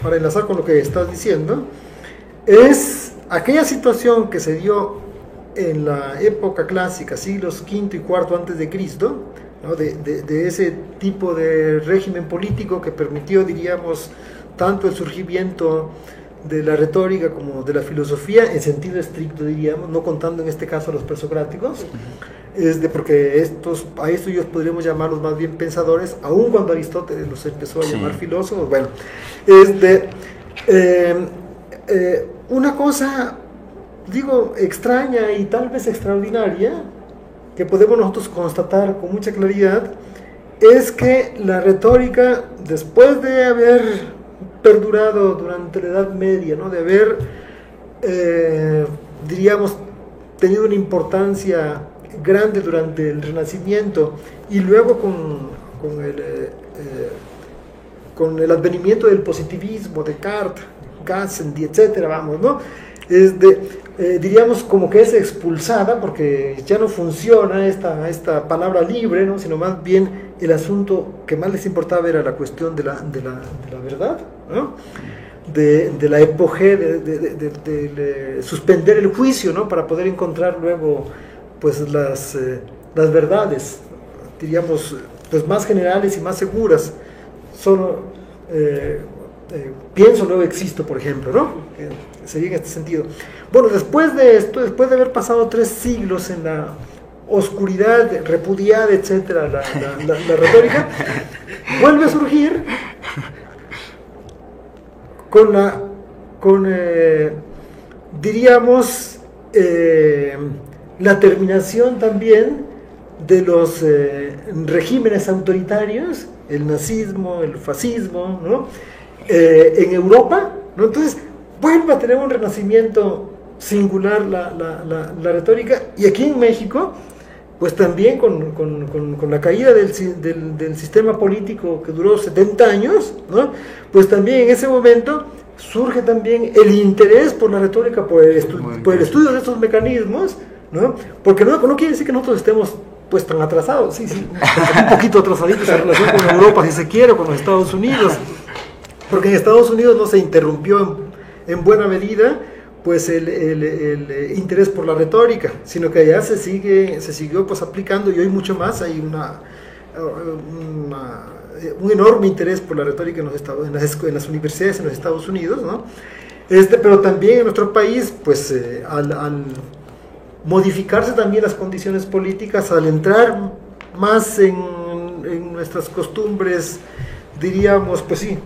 S5: para enlazar con lo que estás diciendo, es aquella situación que se dio en la época clásica, siglos V y IV antes de Cristo, ¿no? de ese tipo de régimen político que permitió, diríamos, tanto el surgimiento de la retórica como de la filosofía en sentido estricto, diríamos, no contando en este caso a los presocráticos, porque a estos ellos podríamos llamarlos más bien pensadores, aun cuando Aristóteles los empezó a llamar filósofos. Bueno, una cosa, digo, extraña y tal vez extraordinaria, que podemos nosotros constatar con mucha claridad, es que la retórica, después de haber perdurado durante la Edad Media, ¿no? De haber, diríamos, tenido una importancia grande durante el Renacimiento y luego con el advenimiento del positivismo, Descartes, Gassendi, etcétera, vamos, ¿no? Diríamos como que es expulsada porque ya no funciona esta palabra libre, ¿no? Sino más bien el asunto que más les importaba era la cuestión de la verdad, ¿no? De la epogea, de suspender el juicio, ¿no? Para poder encontrar luego pues las verdades, diríamos, pues más generales y más seguras. Solo pienso, luego existo, por ejemplo, ¿no? Sería en este sentido. Bueno, después de esto, después de haber pasado 3 siglos en la oscuridad, repudiada, etcétera, la retórica, vuelve a surgir diríamos, la terminación también de los regímenes autoritarios, el nazismo, el fascismo, ¿no? En Europa, ¿no? Entonces vuelve a tener un renacimiento singular la retórica, y aquí en México pues también con la caída del sistema político que duró 70 años, ¿no? Pues también en ese momento surge también el interés por la retórica, por el estudio de estos mecanismos, ¿no? Porque no quiere decir que nosotros estemos pues tan atrasados, sí, un poquito atrasaditos en relación con Europa, si se quiere, o con los Estados Unidos, porque en Estados Unidos no se interrumpió en buena medida pues el interés por la retórica, sino que allá se siguió pues aplicando, y hoy mucho más hay un enorme interés por la retórica en las universidades en los Estados Unidos, ¿no? Pero también en nuestro país, pues al modificarse también las condiciones políticas, al entrar más en nuestras costumbres, diríamos, pues sí,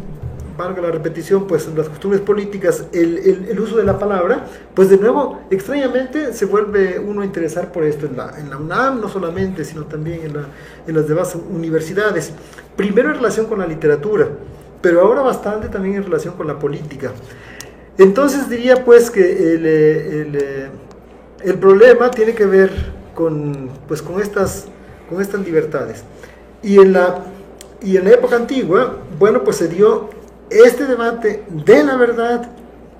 S5: valga la repetición, pues en las costumbres políticas, el uso de la palabra, pues de nuevo, extrañamente, se vuelve uno a interesar por esto en la UNAM, no solamente, sino también en las demás universidades. Primero en relación con la literatura, pero ahora bastante también en relación con la política. Entonces diría pues que el problema tiene que ver con estas libertades. Y en la época antigua, bueno, pues se dio este debate de la verdad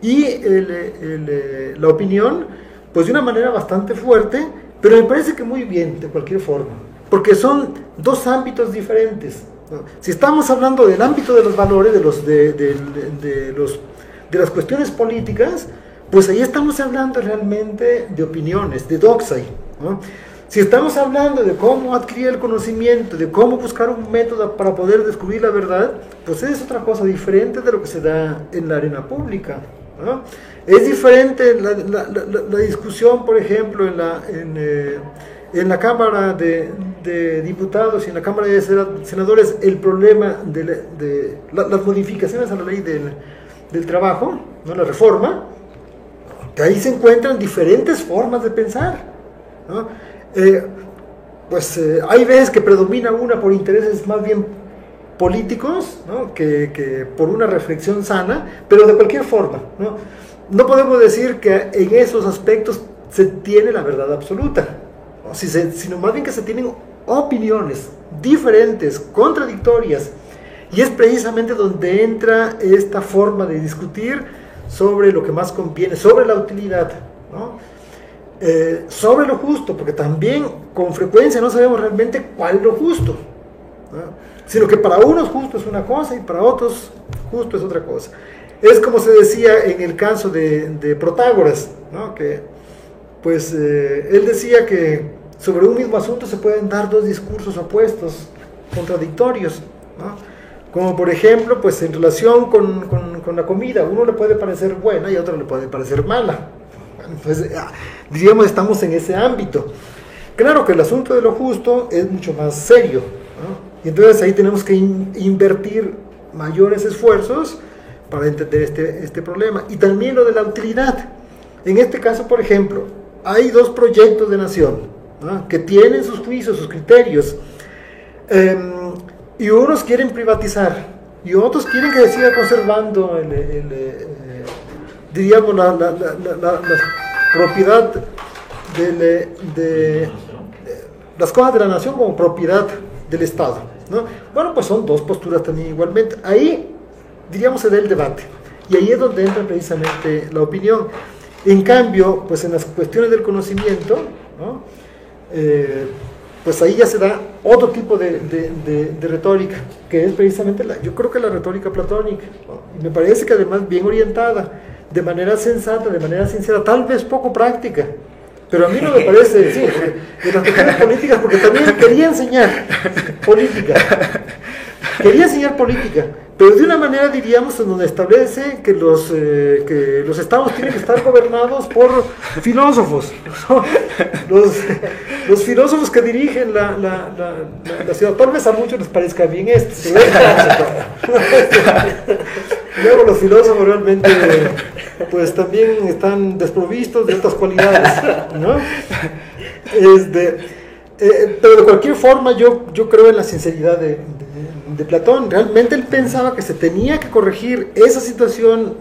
S5: y la opinión, pues de una manera bastante fuerte, pero me parece que muy bien, de cualquier forma, porque son 2 ámbitos diferentes, ¿no? Si estamos hablando del ámbito de los valores, de las cuestiones políticas, pues ahí estamos hablando realmente de opiniones, de doxai, ¿no? Si estamos hablando de cómo adquirir el conocimiento, de cómo buscar un método para poder descubrir la verdad, pues es otra cosa diferente de lo que se da en la arena pública, ¿no? Es diferente la discusión, por ejemplo, en la Cámara de Diputados y en la Cámara de Senadores, el problema de las modificaciones a la ley del trabajo, ¿no? La reforma, que ahí se encuentran diferentes formas de pensar, ¿no? Hay veces que predomina una por intereses más bien políticos, ¿no? que por una reflexión sana, pero de cualquier forma, ¿no? no podemos decir que en esos aspectos se tiene la verdad absoluta, ¿no? Sino más bien que se tienen opiniones diferentes, contradictorias, y es precisamente donde entra esta forma de discutir sobre lo que más conviene, sobre la utilidad, ¿no? Sobre lo justo, porque también con frecuencia no sabemos realmente cuál es lo justo, ¿no? Sino que para unos justo es una cosa y para otros justo es otra cosa. Es como se decía en el caso de Protágoras, ¿no? Que pues él decía que sobre un mismo asunto se pueden dar dos discursos opuestos, contradictorios, ¿no? Como por ejemplo, pues en relación con la comida, uno le puede parecer buena y a otro le puede parecer mala. Bueno, pues diríamos, estamos en ese ámbito. Claro que el asunto de lo justo es mucho más serio, ¿no? Y entonces ahí tenemos que invertir mayores esfuerzos para entender este problema. Y también lo de la utilidad. En este caso, por ejemplo, hay dos proyectos de nación, ¿no? Que tienen sus juicios, sus criterios. Y unos quieren privatizar y otros quieren que se siga conservando diríamos la propiedad de las cosas de la nación como propiedad del Estado, ¿no? Bueno, pues son dos posturas también igualmente. Ahí, diríamos, se da el debate y ahí es donde entra precisamente la opinión. En cambio, pues en las cuestiones del conocimiento, ¿no? Pues ahí ya se da otro tipo de retórica, que es precisamente, yo creo que la retórica platónica, ¿no? Y me parece que además bien orientada, de manera sensata, de manera sincera, tal vez poco práctica, pero a mí no me parece, sí, de las cuestiones políticas, porque también quería enseñar política, pero de una manera, diríamos, en donde establece que los estados tienen que estar gobernados por filósofos, ¿no? Los filósofos que dirigen la ciudad. Tal vez a muchos les parezca bien esto, luego los filósofos realmente pues también están desprovistos de estas cualidades, ¿no? Pero de cualquier forma yo creo en la sinceridad de Platón. Realmente él pensaba que se tenía que corregir esa situación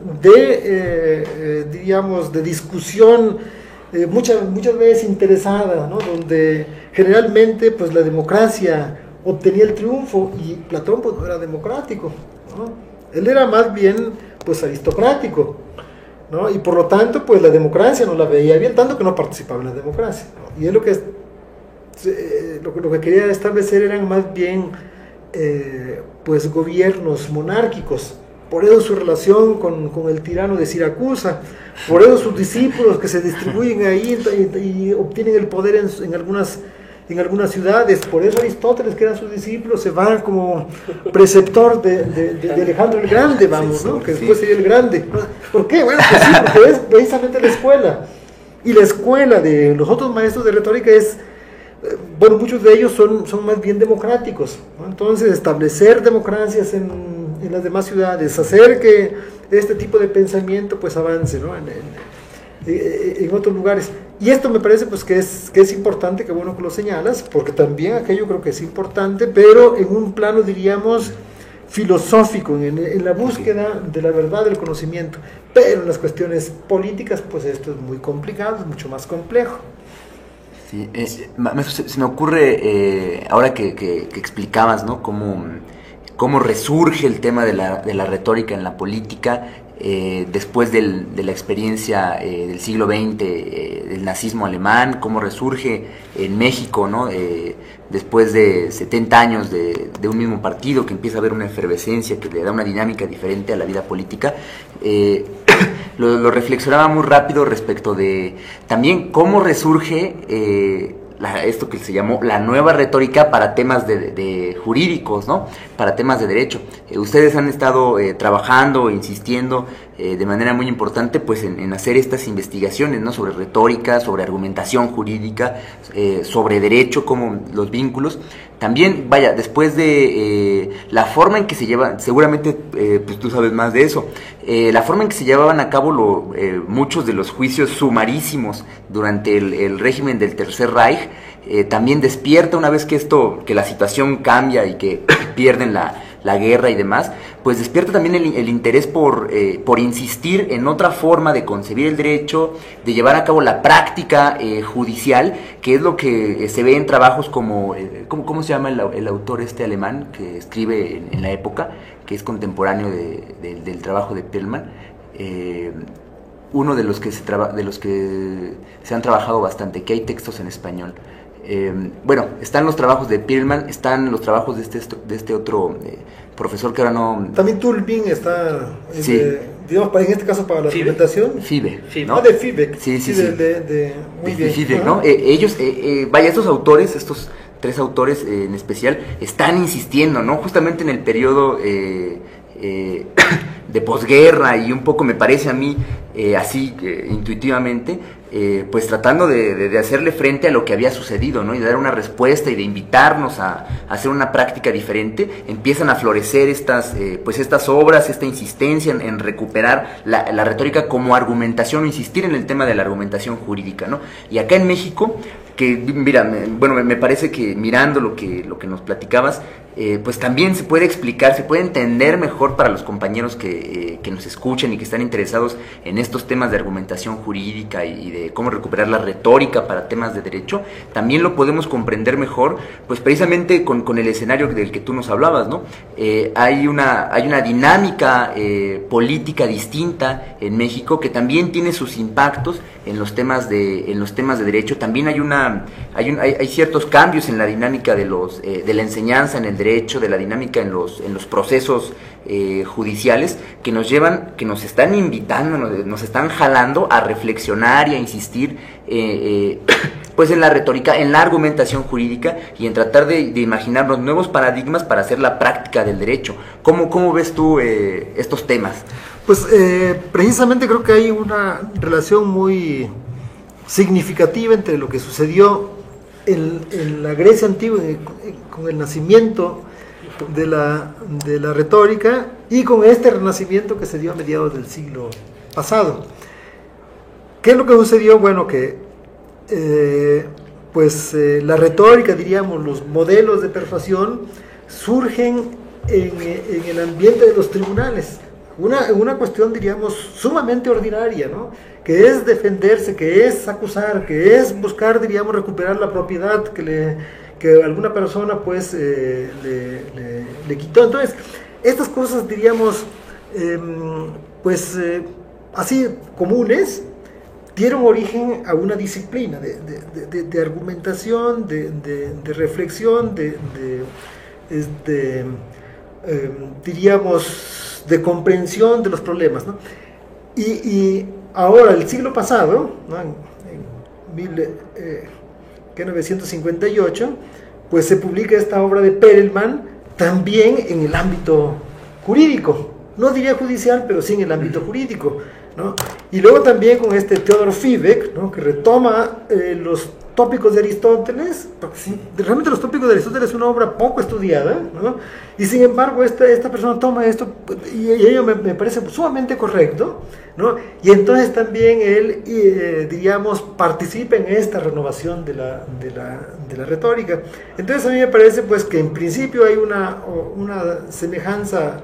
S5: diríamos, de discusión muchas veces interesada, ¿no? Donde generalmente pues la democracia obtenía el triunfo y Platón pues no era democrático, ¿no? Él era más bien pues aristocrático, ¿no? Y por lo tanto pues la democracia no la veía bien, tanto que no participaba en la democracia, ¿no? Y él lo que quería establecer eran más bien pues gobiernos monárquicos. Por eso su relación con el tirano de Siracusa, por eso sus discípulos que se distribuyen ahí y obtienen el poder en algunas ciudades. Por eso Aristóteles, que eran sus discípulos, se va como preceptor de Alejandro el Grande, vamos, ¿no? Que después sería el Grande. ¿Por qué? Bueno, pues sí, porque es precisamente la escuela. Y la escuela de los otros maestros de retórica es, bueno, muchos de ellos son más bien democráticos, ¿no? Entonces, establecer democracias en las demás ciudades, hacer que este tipo de pensamiento pues avance, ¿no? En otros lugares. Y esto me parece pues que es importante, que bueno que lo señalas, porque también aquello creo que es importante, pero en un plano, diríamos, filosófico, en la búsqueda de la verdad, del conocimiento. Pero en las cuestiones políticas pues esto es muy complicado, es mucho más complejo.
S4: Sí, se me ocurre, ahora que explicabas, ¿no? Cómo resurge el tema de la retórica en la política después de la experiencia del siglo XX, del nazismo alemán, cómo resurge en México, ¿no? Después de 70 años de un mismo partido, que empieza a haber una efervescencia que le da una dinámica diferente a la vida política. Lo reflexionaba muy rápido respecto de también cómo resurge esto que se llamó la nueva retórica para temas de jurídicos, ¿no? Para temas de derecho. Ustedes han estado trabajando, insistiendo de manera muy importante pues en hacer estas investigaciones, ¿no? Sobre retórica, sobre argumentación jurídica, sobre derecho, como los vínculos. También, vaya, después de la forma en que se lleva, seguramente pues tú sabes más de eso, la forma en que se llevaban a cabo muchos de los juicios sumarísimos durante el régimen del Tercer Reich, también despierta, una vez que la situación cambia y que pierden la guerra y demás, pues despierta también el interés por insistir en otra forma de concebir el derecho, de llevar a cabo la práctica judicial, que es lo que se ve en trabajos como, ¿cómo se llama el autor alemán que escribe en la época, que es contemporáneo del trabajo de Perelman? Uno de los que se han trabajado bastante, que hay textos en español. Bueno, están los trabajos de Perelman, están los trabajos de este otro profesor que ahora no...
S5: También Tulbin está,
S4: sí.
S5: Digamos, en este caso para la argumentación.
S4: Fibe,
S5: ¿no? De Fibe.
S4: Sí.
S5: Muy bien.
S4: Fibe, ¿no? Ellos, vaya, estos autores, estos 3 autores en especial, están insistiendo, ¿no? Justamente en el periodo de posguerra, y un poco me parece a mí, así intuitivamente, pues tratando de hacerle frente a lo que había sucedido, ¿no? Y de dar una respuesta y de invitarnos a hacer una práctica diferente. Empiezan a florecer estas obras, esta insistencia en recuperar la retórica como argumentación, insistir en el tema de la argumentación jurídica, ¿no? Y acá en México, que mira, me parece que mirando lo que nos platicabas, pues también se puede explicar, se puede entender mejor para los compañeros que nos escuchan y que están interesados en estos temas de argumentación jurídica y de cómo recuperar la retórica para temas de derecho. También lo podemos comprender mejor, pues precisamente con el escenario del que tú nos hablabas, ¿no? Hay una dinámica política distinta en México que también tiene sus impactos en los temas de derecho. También hay ciertos cambios en la dinámica de la enseñanza en el derecho, de la dinámica en los procesos judiciales, que nos están invitando, nos están jalando a reflexionar y a insistir pues en la retórica, en la argumentación jurídica, y en tratar de imaginarnos nuevos paradigmas para hacer la práctica del derecho. ¿Cómo ves tú estos temas?
S5: Pues precisamente creo que hay una relación muy significativa entre lo que sucedió en la Grecia antigua con el nacimiento de la retórica y con este renacimiento que se dio a mediados del siglo pasado. ¿Qué es lo que sucedió? Bueno, que la retórica, diríamos, los modelos de persuasión surgen en el ambiente de los tribunales. Una cuestión, diríamos, sumamente ordinaria, ¿no? Que es defenderse, que es acusar, que es buscar, diríamos, recuperar la propiedad que alguna persona pues le quitó. Entonces, estas cosas, diríamos, así comunes, dieron origen a una disciplina de argumentación, de reflexión, diríamos, de comprensión de los problemas, ¿no? Y ahora, el siglo pasado, ¿no? en 1958, pues se publica esta obra de Perelman también en el ámbito jurídico, no diría judicial, pero sí en el ámbito jurídico, ¿no? Y luego también con este Theodor Fibe, ¿no? Que retoma los tópicos de Aristóteles, porque sí, realmente los tópicos de Aristóteles es una obra poco estudiada, ¿no? Y sin embargo esta persona toma esto y ello me parece sumamente correcto, ¿no? Y entonces también él, diríamos, participa en esta renovación de la retórica. Entonces a mí me parece pues que en principio hay una semejanza,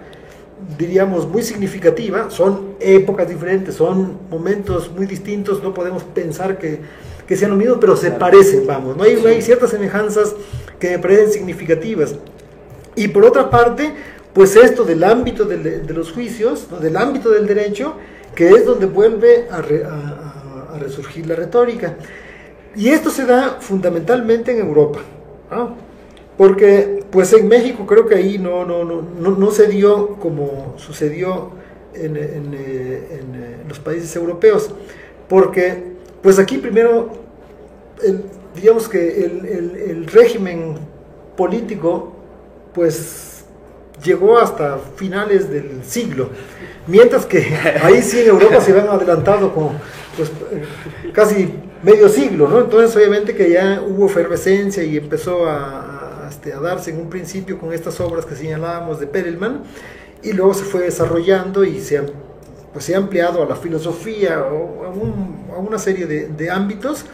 S5: diríamos, muy significativa. Son épocas diferentes, son momentos muy distintos, no podemos pensar que sean lo mismo, pero se parecen, vamos, ¿no? Hay ciertas semejanzas que me parecen significativas. Y por otra parte, pues esto del ámbito de los juicios, ¿no? Del ámbito del derecho, que es donde vuelve a resurgir la retórica. Y esto se da fundamentalmente en Europa, ¿no? Porque pues en México creo que ahí no se dio como sucedió en los países europeos, porque pues aquí primero, digamos que el régimen político pues llegó hasta finales del siglo, mientras que ahí sí en Europa se habían adelantado con pues, casi medio siglo, ¿no? Entonces obviamente que ya hubo efervescencia y empezó a darse en un principio con estas obras que señalábamos de Perelman, y luego se fue desarrollando y se ha ampliado a la filosofía o a una serie de ámbitos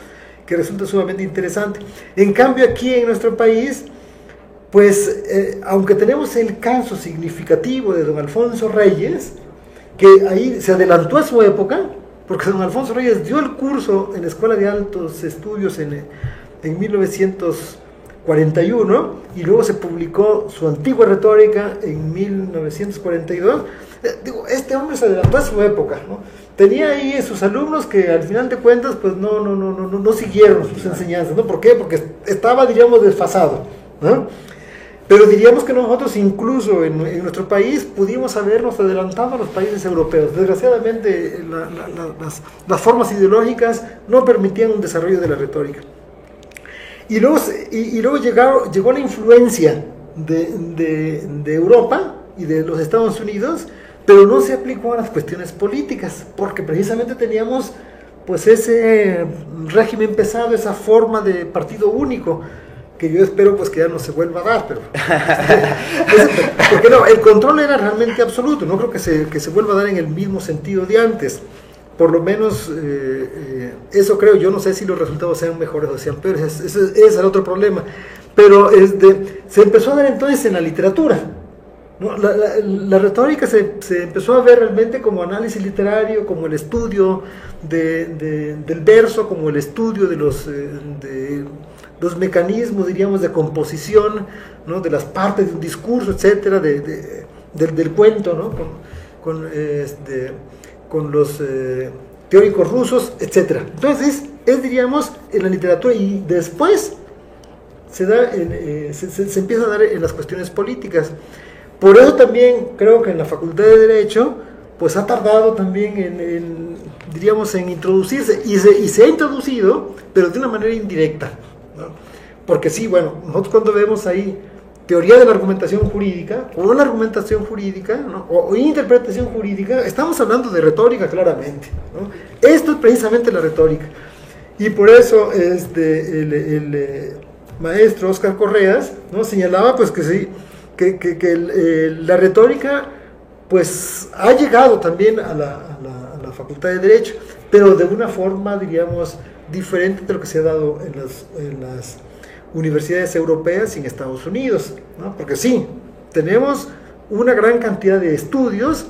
S5: que resulta sumamente interesante. En cambio aquí en nuestro país pues aunque tenemos el caso significativo de don Alfonso Reyes, que ahí se adelantó a su época, porque don Alfonso Reyes dio el curso en la Escuela de Altos Estudios en 1941, y luego se publicó su antigua retórica en 1942. Digo, este hombre se adelantó a su época, ¿no? Tenía ahí sus alumnos que al final de cuentas pues no siguieron sus enseñanzas, ¿no? ¿Por qué? Porque estaba, diríamos, desfasado, ¿no? Pero diríamos que nosotros incluso en nuestro país pudimos habernos adelantado a los países europeos. Desgraciadamente las formas ideológicas no permitían un desarrollo de la retórica. Y luego llegó la influencia de Europa y de los Estados Unidos, pero no se aplicó a las cuestiones políticas, porque precisamente teníamos pues ese régimen pesado, esa forma de partido único, que yo espero pues que ya no se vuelva a dar, pero porque no, el control era realmente absoluto. No creo que se vuelva a dar en el mismo sentido de antes, por lo menos eso creo. Yo no sé si los resultados sean mejores o sean peores, ese es el otro problema, pero se empezó a dar entonces en la literatura, ¿no? La retórica se empezó a ver realmente como análisis literario, como el estudio del verso, como el estudio de los mecanismos, diríamos, de composición, ¿no? De las partes de un discurso, etcétera, del cuento, ¿no? Con los teóricos rusos, etcétera. Entonces, diríamos, en la literatura, y después se empieza a dar en las cuestiones políticas. Por eso también creo que en la Facultad de Derecho pues ha tardado también diríamos, en introducirse, y se ha introducido, pero de una manera indirecta, ¿no? Porque sí, bueno, nosotros cuando vemos ahí teoría de la argumentación jurídica, o una argumentación jurídica, ¿no? o interpretación jurídica, estamos hablando de retórica claramente, ¿no? Esto es precisamente la retórica, y por eso el maestro Óscar Correas, ¿no? Señalaba pues que sí, que la retórica pues ha llegado también a la Facultad de Derecho, pero de una forma, diríamos, diferente de lo que se ha dado en las universidades europeas y en Estados Unidos, ¿no? Porque sí, tenemos una gran cantidad de estudios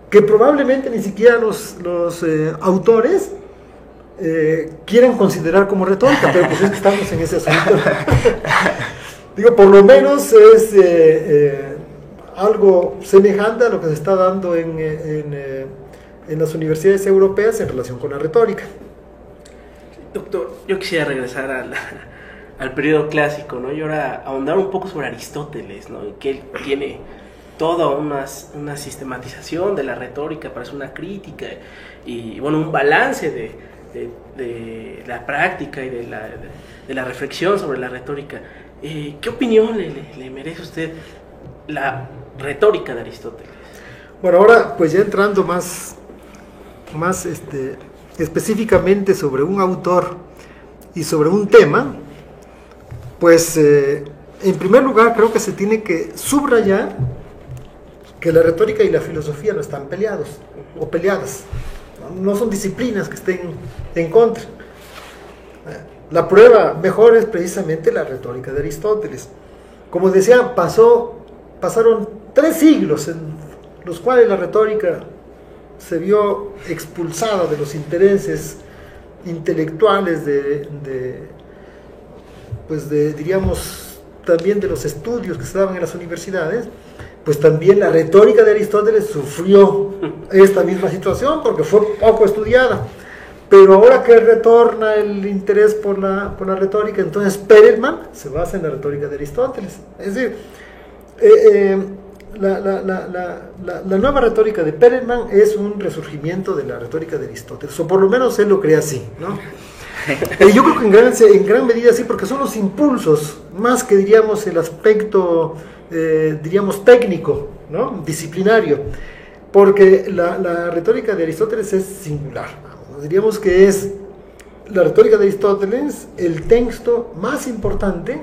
S5: que probablemente ni siquiera los autores quieran considerar como retórica, pero pues es que estamos en ese asunto. Digo, por lo menos es algo semejante a lo que se está dando en las universidades europeas en relación con la retórica.
S3: Doctor, yo quisiera regresar al periodo clásico, ¿no? Y ahora ahondar un poco sobre Aristóteles, ¿no? Que él tiene toda una sistematización de la retórica para hacer una crítica y, bueno, un balance de la práctica y de la reflexión sobre la retórica. ¿Qué opinión le merece a usted la retórica de Aristóteles?
S5: Bueno, ahora pues ya entrando más específicamente sobre un autor y sobre un tema, pues en primer lugar creo que se tiene que subrayar que la retórica y la filosofía no están peleados o peleadas, no son disciplinas que estén en contra. La prueba mejor es precisamente la retórica de Aristóteles. Como decía, pasaron 3 siglos en los cuales la retórica se vio expulsada de los intereses intelectuales diríamos, también de los estudios que se daban en las universidades. Pues también la retórica de Aristóteles sufrió esta misma situación porque fue poco estudiada. Pero ahora que retorna el interés por la retórica, entonces Perelman se basa en la retórica de Aristóteles. Es decir, la nueva retórica de Perelman es un resurgimiento de la retórica de Aristóteles, o por lo menos él lo cree así, ¿no? Yo creo que en gran medida sí, porque son los impulsos, más que diríamos el aspecto, diríamos técnico, ¿no? Disciplinario, porque la retórica de Aristóteles es singular. Diríamos que es la retórica de Aristóteles el texto más importante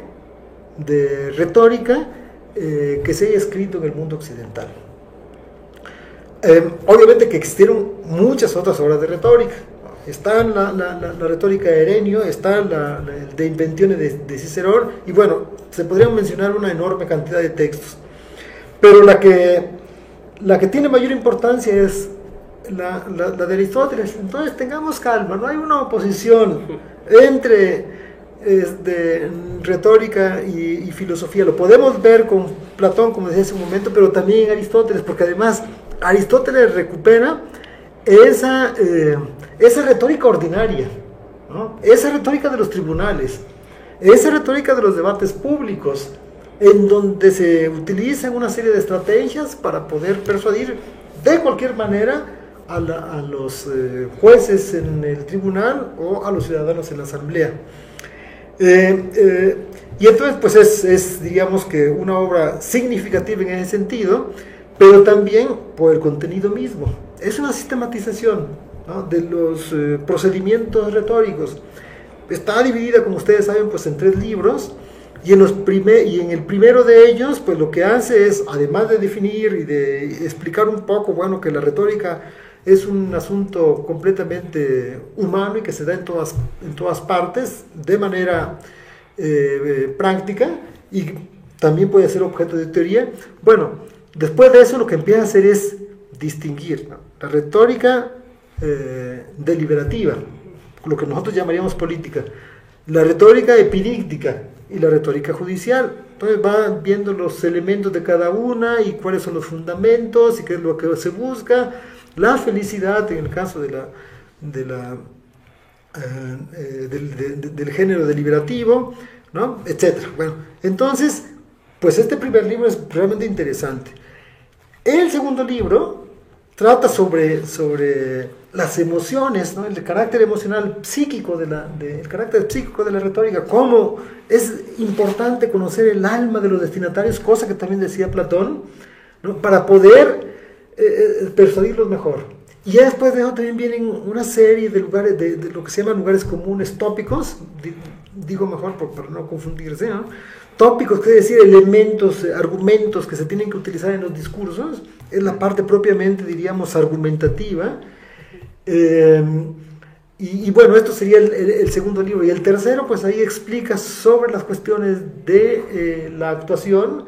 S5: de retórica que se haya escrito en el mundo occidental. Obviamente que existieron muchas otras obras de retórica, está la retórica de Herenio, está el de Inventione de Cicerón, y bueno, se podrían mencionar una enorme cantidad de textos. Pero la que tiene mayor importancia es la de Aristóteles. Entonces tengamos calma, no hay una oposición entre retórica y filosofía. Lo podemos ver con Platón, como decía hace un momento, pero también Aristóteles, porque además Aristóteles recupera esa retórica ordinaria, ¿no? Esa retórica de los tribunales, esa retórica de los debates públicos, en donde se utilizan una serie de estrategias para poder persuadir de cualquier manera a los jueces en el tribunal o a los ciudadanos en la asamblea. Y entonces pues es digamos que una obra significativa en ese sentido, pero también por el contenido mismo. Es una sistematización, ¿no?, de los procedimientos retóricos. Está dividida, como ustedes saben, pues en 3 libros, y en el primero de ellos pues lo que hace es, además de definir y de explicar un poco, bueno, que la retórica es un asunto completamente humano y que se da en todas partes de manera práctica, y también puede ser objeto de teoría. Bueno, después de eso lo que empieza a hacer es distinguir, ¿no?, la retórica deliberativa, lo que nosotros llamaríamos política, la retórica epidíctica y la retórica judicial. Entonces va viendo los elementos de cada una y cuáles son los fundamentos y qué es lo que se busca. La felicidad en el caso del género deliberativo, ¿no?, etcétera. Bueno, entonces, pues este primer libro es realmente interesante. El segundo libro trata sobre las emociones, ¿no?, el carácter emocional psíquico el carácter psíquico de la retórica, cómo es importante conocer el alma de los destinatarios, cosa que también decía Platón, ¿no?, para poder persuadirlos mejor. Y ya después de eso también vienen una serie de lugares, de lo que se llaman lugares comunes tópicos, digo mejor para no confundirse, ¿no?, tópicos, que es decir, elementos, argumentos que se tienen que utilizar en los discursos. Es la parte propiamente, diríamos, argumentativa. Y bueno, esto sería el segundo libro. Y el tercero, pues ahí explica sobre las cuestiones de la actuación,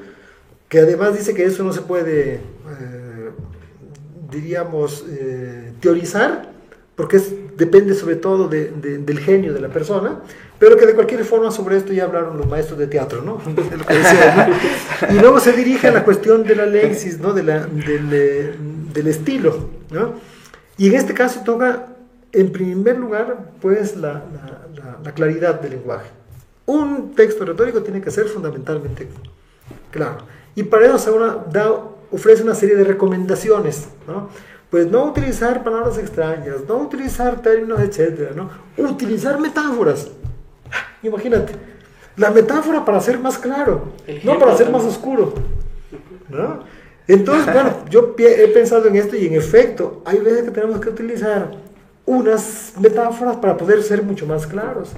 S5: que además dice que eso no se puede, diríamos, teorizar, porque depende sobre todo del genio de la persona, pero que de cualquier forma sobre esto ya hablaron los maestros de teatro, ¿no? De lo que decía, ¿no? Y luego se dirige a la cuestión de la lexis, ¿no?, del estilo, ¿no? Y en este caso toca, en primer lugar, pues la claridad del lenguaje. Un texto retórico tiene que ser fundamentalmente claro. Y para eso ofrece una serie de recomendaciones, ¿no? Pues no utilizar palabras extrañas, no utilizar términos, etcétera, ¿no? Utilizar metáforas. Imagínate, la metáfora para ser más claro, no para ser más oscuro, ¿no? Entonces, bueno, yo he pensado en esto y en efecto, hay veces que tenemos que utilizar unas metáforas para poder ser mucho más claros.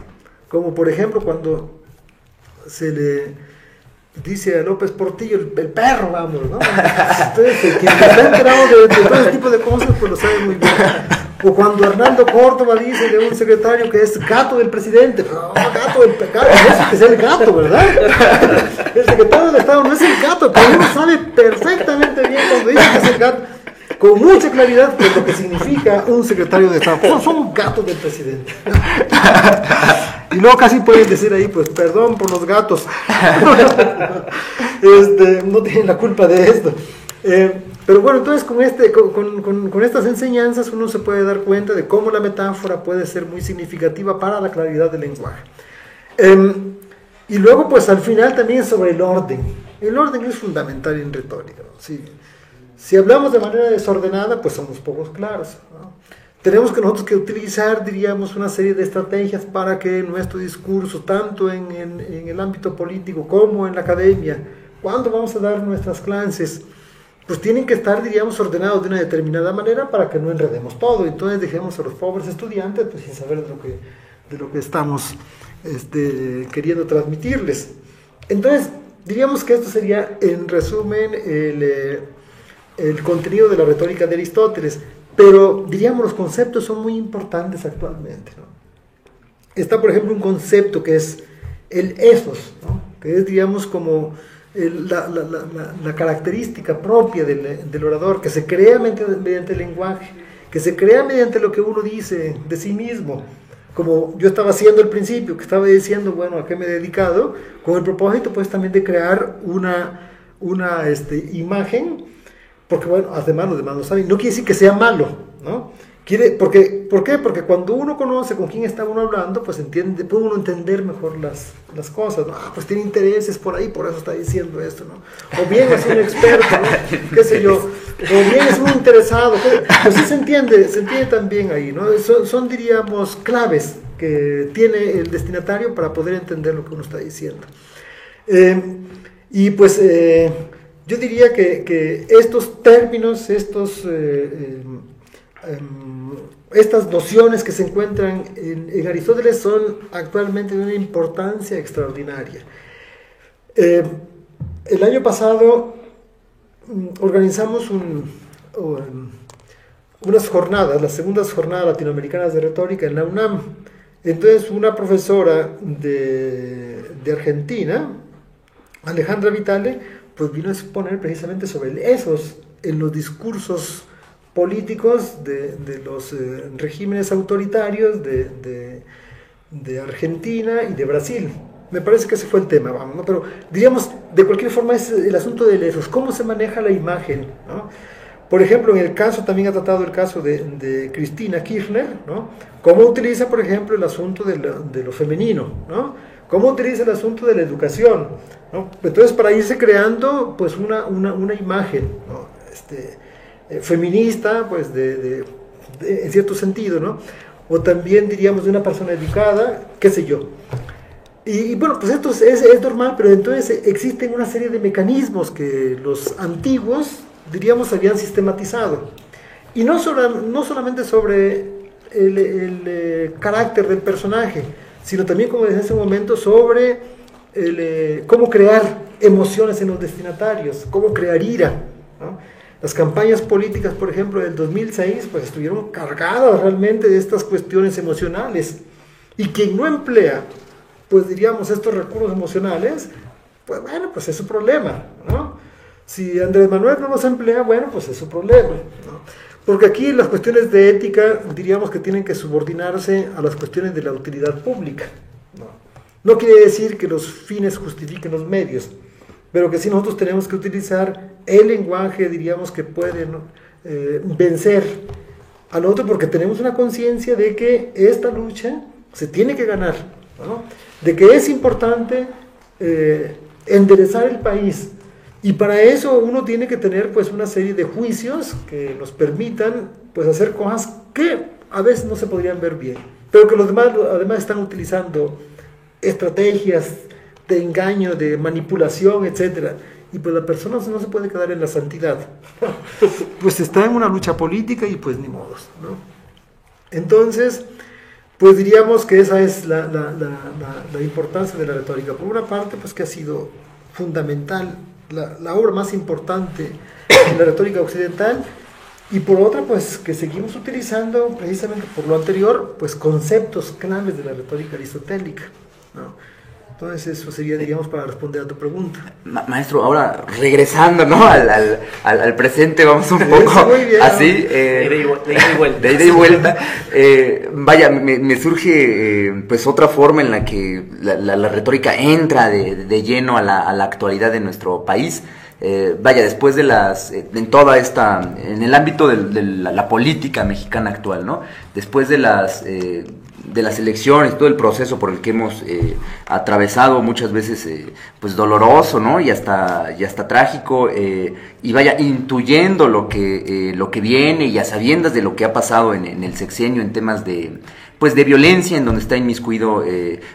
S5: Como por ejemplo cuando se le dice a López Portillo, el perro, vamos, ¿no? Entonces, quien está enterado de todo ese tipo de cosas, pues lo sabe muy bien. O cuando Arnaldo Córdoba dice de un secretario que es gato del presidente, no, gato, no es que sea el gato, ¿verdad? El secretario del Estado no es el gato, pero uno sabe perfectamente bien cuando dice que es el gato, con mucha claridad, pues lo que significa un secretario de Estado. Pues son gatos del presidente. Y luego casi pueden decir ahí, pues perdón por los gatos. No tienen la culpa de esto. Pero bueno, entonces con estas enseñanzas uno se puede dar cuenta de cómo la metáfora puede ser muy significativa para la claridad del lenguaje. Y luego pues al final también sobre el orden. El orden es fundamental en retórica, ¿no? Si hablamos de manera desordenada, pues somos pocos claros, ¿no? Tenemos que nosotros que utilizar, diríamos, una serie de estrategias para que nuestro discurso, tanto en el ámbito político como en la academia, cuando vamos a dar nuestras clases, pues tienen que estar, diríamos, ordenados de una determinada manera para que no enredemos todo. Entonces dejemos a los pobres estudiantes pues sin saber de lo que estamos queriendo transmitirles. Entonces, diríamos que esto sería, en resumen, el contenido de la retórica de Aristóteles. pero diríamos los conceptos son muy importantes actualmente, ¿no? Está, por ejemplo, un concepto que es el ethos, ¿no? Que es, digamos, como la característica propia del orador, que se crea mediante el lenguaje, que se crea mediante lo que uno dice de sí mismo, como yo estaba haciendo al principio, que estaba diciendo, bueno, ¿a qué me he dedicado? Con el propósito, pues, también de crear una imagen, porque, bueno, además los demás lo saben, no quiere decir que sea malo, ¿no? ¿Por qué? Porque cuando uno conoce con quién está uno hablando, pues puede uno entender mejor las cosas, ¿no? Pues tiene intereses por ahí, por eso está diciendo esto, ¿no? O bien es un experto, ¿no? Qué sé yo, o bien es un interesado, pues sí se entiende también ahí, ¿no? Son, diríamos, claves que tiene el destinatario para poder entender lo que uno está diciendo. Y pues yo diría que estos términos, estas nociones que se encuentran en Aristóteles son actualmente de una importancia extraordinaria. El año pasado organizamos unas jornadas, las segundas jornadas latinoamericanas de retórica en la UNAM. Entonces una profesora de Argentina, Alejandra Vitale, pues vino a exponer precisamente sobre esos en los discursos políticos de los regímenes autoritarios de Argentina y de Brasil. Me parece que ese fue el tema, vamos, ¿no? Pero diríamos, de cualquier forma es el asunto de esos, cómo se maneja la imagen, ¿no? Por ejemplo, en el caso, también ha tratado el caso de Cristina Kirchner, ¿no? Cómo utiliza, por ejemplo, el asunto de lo femenino, ¿no? Cómo utiliza el asunto de la educación, ¿no? Entonces, para irse creando, pues, una imagen, ¿no? Feminista, pues, en cierto sentido, ¿no? O también, diríamos, de una persona educada, qué sé yo. Y bueno, pues esto es normal, pero entonces existen una serie de mecanismos que los antiguos, diríamos, habían sistematizado. Y no solamente sobre el carácter del personaje, sino también, como decía hace un momento, sobre cómo crear emociones en los destinatarios, cómo crear ira, ¿no? Las campañas políticas, por ejemplo, del 2006, pues estuvieron cargadas realmente de estas cuestiones emocionales. Y quien no emplea, pues diríamos, estos recursos emocionales, pues bueno, pues es su problema, ¿no? Si Andrés Manuel no los emplea, bueno, pues es su problema, ¿no? Porque aquí las cuestiones de ética, diríamos que tienen que subordinarse a las cuestiones de la utilidad pública, ¿no? No quiere decir que los fines justifiquen los medios, pero que sí nosotros tenemos que utilizar el lenguaje, diríamos, que puede, ¿no? Vencer al otro, porque tenemos una conciencia de que esta lucha se tiene que ganar, ¿no? De que es importante enderezar el país, y para eso uno tiene que tener, pues, una serie de juicios que nos permitan, pues, hacer cosas que a veces no se podrían ver bien, pero que los demás además están utilizando estrategias de engaño, de manipulación, etcétera. Y pues la persona no se puede quedar en la santidad. Pues está en una lucha política y pues ni modos, ¿no? Entonces, pues diríamos que esa es la importancia de la retórica. Por una parte, pues que ha sido fundamental, la obra más importante en la retórica occidental, y por otra, pues que seguimos utilizando, precisamente por lo anterior, pues conceptos claves de la retórica aristotélica, ¿no? Entonces eso sería, diríamos, para responder a tu pregunta.
S4: Maestro, ahora regresando, ¿no? al presente, vamos un poco así. De ida y vuelta. Vaya, me surge pues otra forma en la que la retórica entra de lleno a la actualidad de nuestro país. Vaya, después de en el ámbito de la política mexicana actual, ¿no? Después de las elecciones, todo el proceso por el que hemos atravesado, muchas veces pues doloroso, ¿no? Y hasta trágico, y vaya, intuyendo lo que viene, y a sabiendas de lo que ha pasado en el sexenio en temas de violencia, en donde está inmiscuido,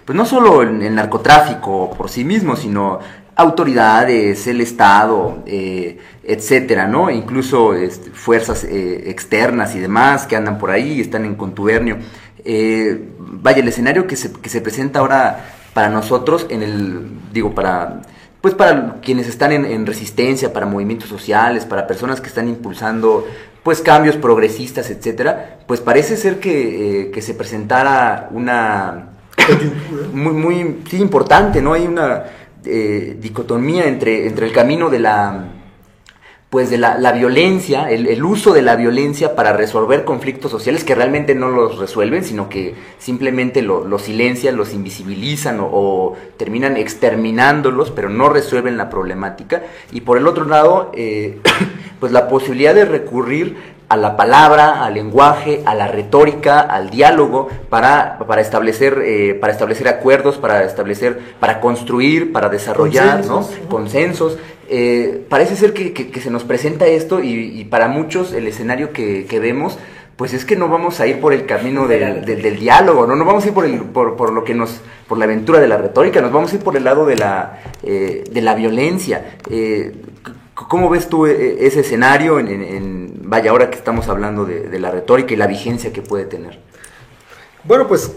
S4: pues no solo el narcotráfico por sí mismo, sino autoridades, el Estado, etcétera, ¿no? Incluso fuerzas externas y demás que andan por ahí y están en contubernio. Vaya, el escenario que se presenta ahora para nosotros, para quienes están en resistencia, para movimientos sociales, para personas que están impulsando pues cambios progresistas, etcétera, pues parece ser que se presentara una muy sí, importante, ¿no? Hay una dicotomía entre el camino de la violencia, el uso de la violencia para resolver conflictos sociales que realmente no los resuelven, sino que simplemente los silencian, los invisibilizan o terminan exterminándolos, pero no resuelven la problemática. Y por el otro lado, pues la posibilidad de recurrir a la palabra, al lenguaje, a la retórica, al diálogo, para establecer acuerdos, para construir, para desarrollar consensos, ¿no? Consensos. Parece ser que se nos presenta esto y para muchos el escenario que vemos, pues es que no vamos a ir por el camino del diálogo, no vamos a ir por la aventura de la retórica, nos vamos a ir por el lado de la violencia. ¿Cómo ves tú ese escenario vaya, ahora que estamos hablando de la retórica y la vigencia que puede tener?
S5: Bueno, pues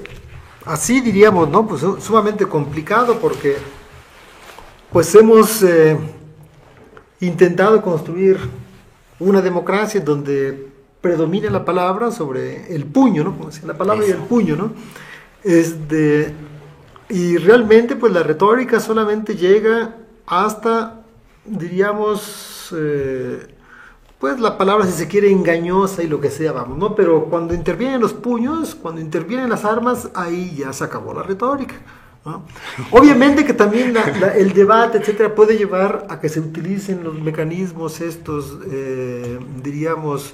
S5: así diríamos, ¿no? Pues sumamente complicado porque pues hemos intentado construir una democracia donde predomina la palabra sobre el puño, ¿no? Como decía, la palabra y el puño, ¿no? Y realmente pues la retórica solamente llega hasta, diríamos, pues la palabra, si se quiere, engañosa y lo que sea, vamos, ¿no? Pero cuando intervienen los puños, cuando intervienen las armas, ahí ya se acabó la retórica, ¿no? Obviamente que también el debate, etcétera, puede llevar a que se utilicen los mecanismos estos, diríamos,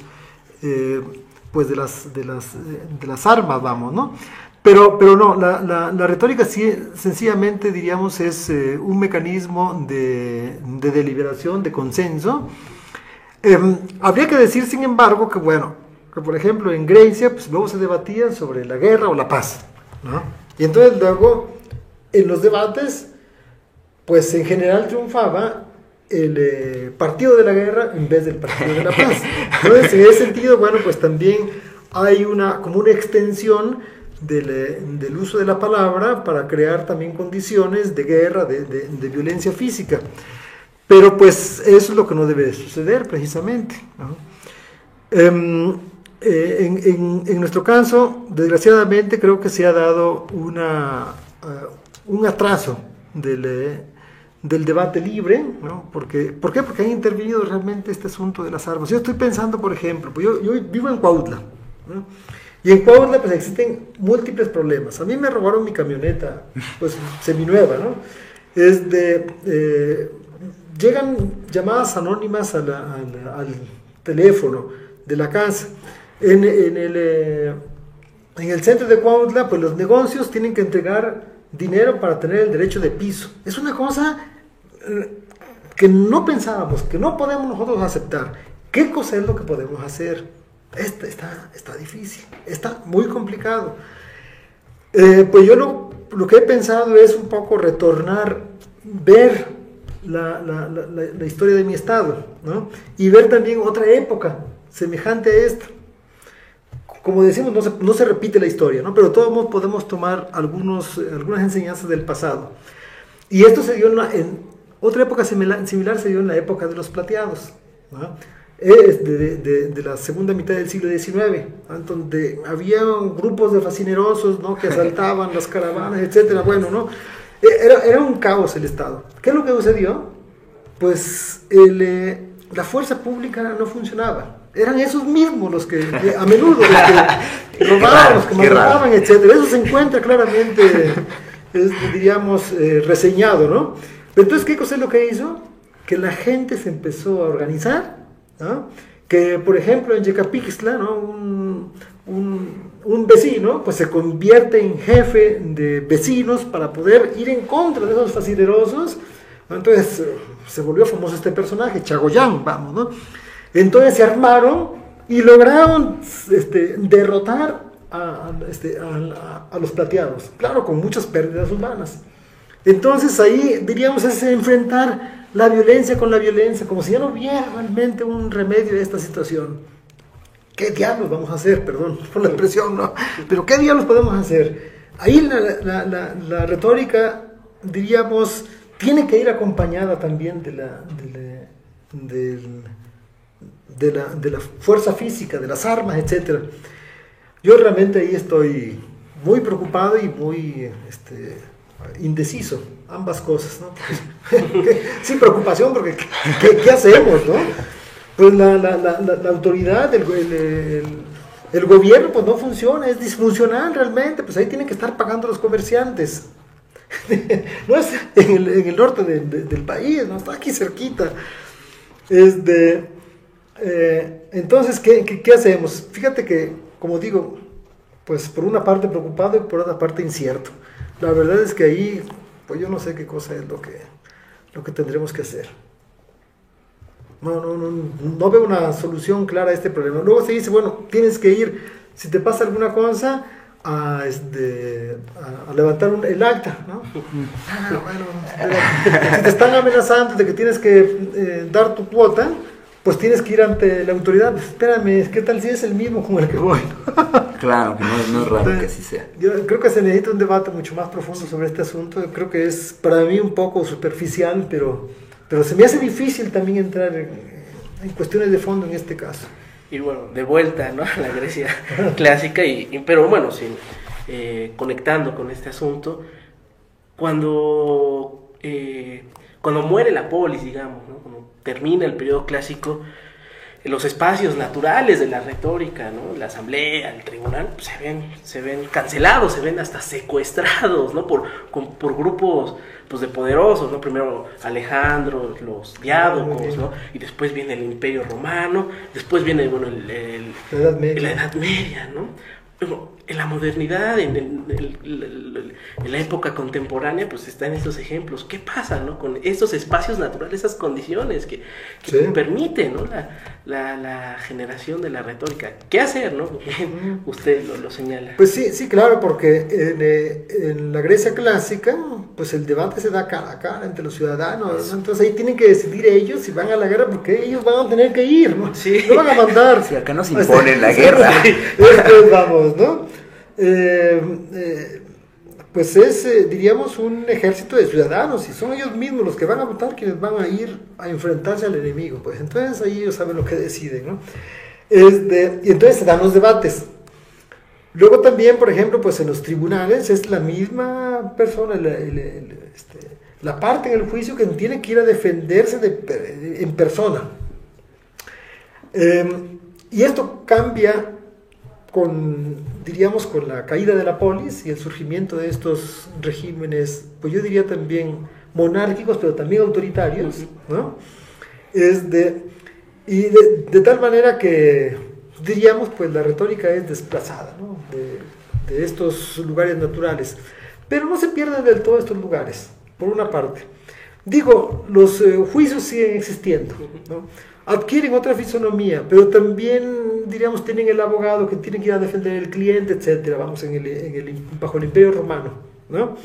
S5: pues de las armas, vamos, ¿no? Pero no, la retórica sí, sencillamente, diríamos, es un mecanismo de deliberación, de consenso. Habría que decir, sin embargo, que bueno, que por ejemplo en Grecia, pues luego se debatía sobre la guerra o la paz, ¿no? Y entonces luego, en los debates, pues en general triunfaba el partido de la guerra en vez del partido de la paz. Entonces, en ese sentido, bueno, pues también hay como una extensión del uso de la palabra para crear también condiciones de guerra, de violencia física. Pero pues eso es lo que no debe suceder precisamente, ¿no? En nuestro caso, desgraciadamente, creo que se ha dado un atraso del debate libre, ¿no? ¿Por qué? Porque han intervenido realmente este asunto de las armas. Yo estoy pensando, por ejemplo, pues yo vivo en Cuautla, ¿no? Y en Cuautla pues existen múltiples problemas. A mí me robaron mi camioneta, pues seminueva, ¿no? Llegan llamadas anónimas al teléfono de la casa. En el centro de Cuautla, pues los negocios tienen que entregar dinero para tener el derecho de piso. Es una cosa que no pensábamos, que no podemos nosotros aceptar. ¿Qué cosa es lo que podemos hacer? Está difícil, está muy complicado. Pues yo lo que he pensado es un poco retornar, ver la historia de mi estado, ¿no? Y ver también otra época semejante a esta. Como decimos, no se repite la historia, ¿no? Pero todos podemos tomar algunas enseñanzas del pasado. Y esto se dio en otra época similar, se dio en la época de los plateados, ¿no? De la segunda mitad del siglo XIX, ¿no? Donde había grupos de fascinerosos, ¿no? Que asaltaban las caravanas, etcétera. Bueno, ¿no? Era un caos el Estado. ¿Qué es lo que sucedió? Pues la fuerza pública no funcionaba. Eran esos mismos los que a menudo los que robaban, los que mataban, etcétera. Eso se encuentra claramente, diríamos, reseñado, ¿no? Pero entonces, ¿qué cosa es lo que hizo? Que la gente se empezó a organizar, ¿no? Que, por ejemplo, en Yecapixtla, ¿no? Un vecino pues se convierte en jefe de vecinos para poder ir en contra de esos fascinerosos, ¿no? Entonces se volvió famoso este personaje, Chagoyán, vamos, ¿no? Entonces se armaron y lograron derrotar a los plateados, claro, con muchas pérdidas humanas. Entonces ahí, diríamos, es enfrentar la violencia con la violencia, como si ya no hubiera realmente un remedio a esta situación. ¿Qué diablos vamos a hacer? Perdón por la expresión, ¿no? Pero ¿qué diablos podemos hacer? Ahí la retórica, diríamos, tiene que ir acompañada también de la fuerza física, de las armas, etc. Yo realmente ahí estoy muy preocupado y muy indeciso, ambas cosas, ¿no? Sin preocupación, porque ¿qué hacemos, no? Pues la autoridad, el gobierno, pues no funciona, es disfuncional realmente, pues ahí tienen que estar pagando los comerciantes. No es en el norte del país, no está aquí cerquita. Entonces, ¿qué hacemos? Fíjate que, como digo, pues por una parte preocupado y por otra parte incierto. La verdad es que ahí, pues yo no sé qué cosa es lo que tendremos que hacer. No veo una solución clara a este problema. Luego se dice, bueno, tienes que ir, si te pasa alguna cosa, a levantar el acta, ¿no? Si te están amenazando de que tienes que dar tu cuota, pues tienes que ir ante la autoridad. Pues, espérame, ¿qué tal si es el mismo con el que voy?
S4: Claro, que no es raro que así sea.
S5: Yo creo que se necesita un debate mucho más profundo sobre este asunto. Creo que es para mí un poco superficial, pero se me hace difícil también entrar en cuestiones de fondo en este caso.
S3: Y bueno, de vuelta, ¿no?, a la Grecia clásica, pero bueno, conectando con este asunto, cuando muere la polis, digamos, ¿no?, cuando termina el periodo clásico, los espacios naturales de la retórica, ¿no?, la asamblea, el tribunal, pues, se ven cancelados, se ven hasta secuestrados, ¿no?, por grupos, pues, de poderosos, ¿no? Primero Alejandro, los diádocos, ¿no? Y después viene el Imperio Romano, después viene, bueno, la Edad Media, ¿no? Bueno, en la modernidad, en la época contemporánea, pues están estos ejemplos. ¿Qué pasa, no?, con estos espacios naturales, esas condiciones que
S5: sí,
S3: permiten, ¿no?, la generación de la retórica? ¿Qué hacer, no? Usted lo señala.
S5: Pues sí, claro, porque en la Grecia clásica, pues el debate se da cara a cara entre los ciudadanos, ¿no? Entonces ahí tienen que decidir ellos si van a la guerra, porque ellos van a tener que ir, ¿no?
S3: Sí.
S5: No van a mandar.
S4: Si acá nos imponen la guerra.
S5: Después vamos, ¿no? Pues es, diríamos, un ejército de ciudadanos, y son ellos mismos los que van a votar quienes van a ir a enfrentarse al enemigo, pues entonces ahí ellos saben lo que deciden, ¿no? Y entonces se dan los debates. Luego también, por ejemplo, pues en los tribunales es la misma persona, la parte en el juicio, que tiene que ir a defenderse en persona. Y esto cambia diríamos, con la caída de la polis y el surgimiento de estos regímenes, pues yo diría también monárquicos, pero también autoritarios, ¿no? De tal manera que, diríamos, pues la retórica es desplazada, ¿no?, de estos lugares naturales. Pero no se pierden del todo estos lugares, por una parte. Digo, los juicios siguen existiendo, ¿no? Adquieren otra fisonomía, pero también, diríamos, tienen el abogado que tiene que ir a defender el cliente, etcétera. Vamos, bajo el Imperio Romano, ¿no?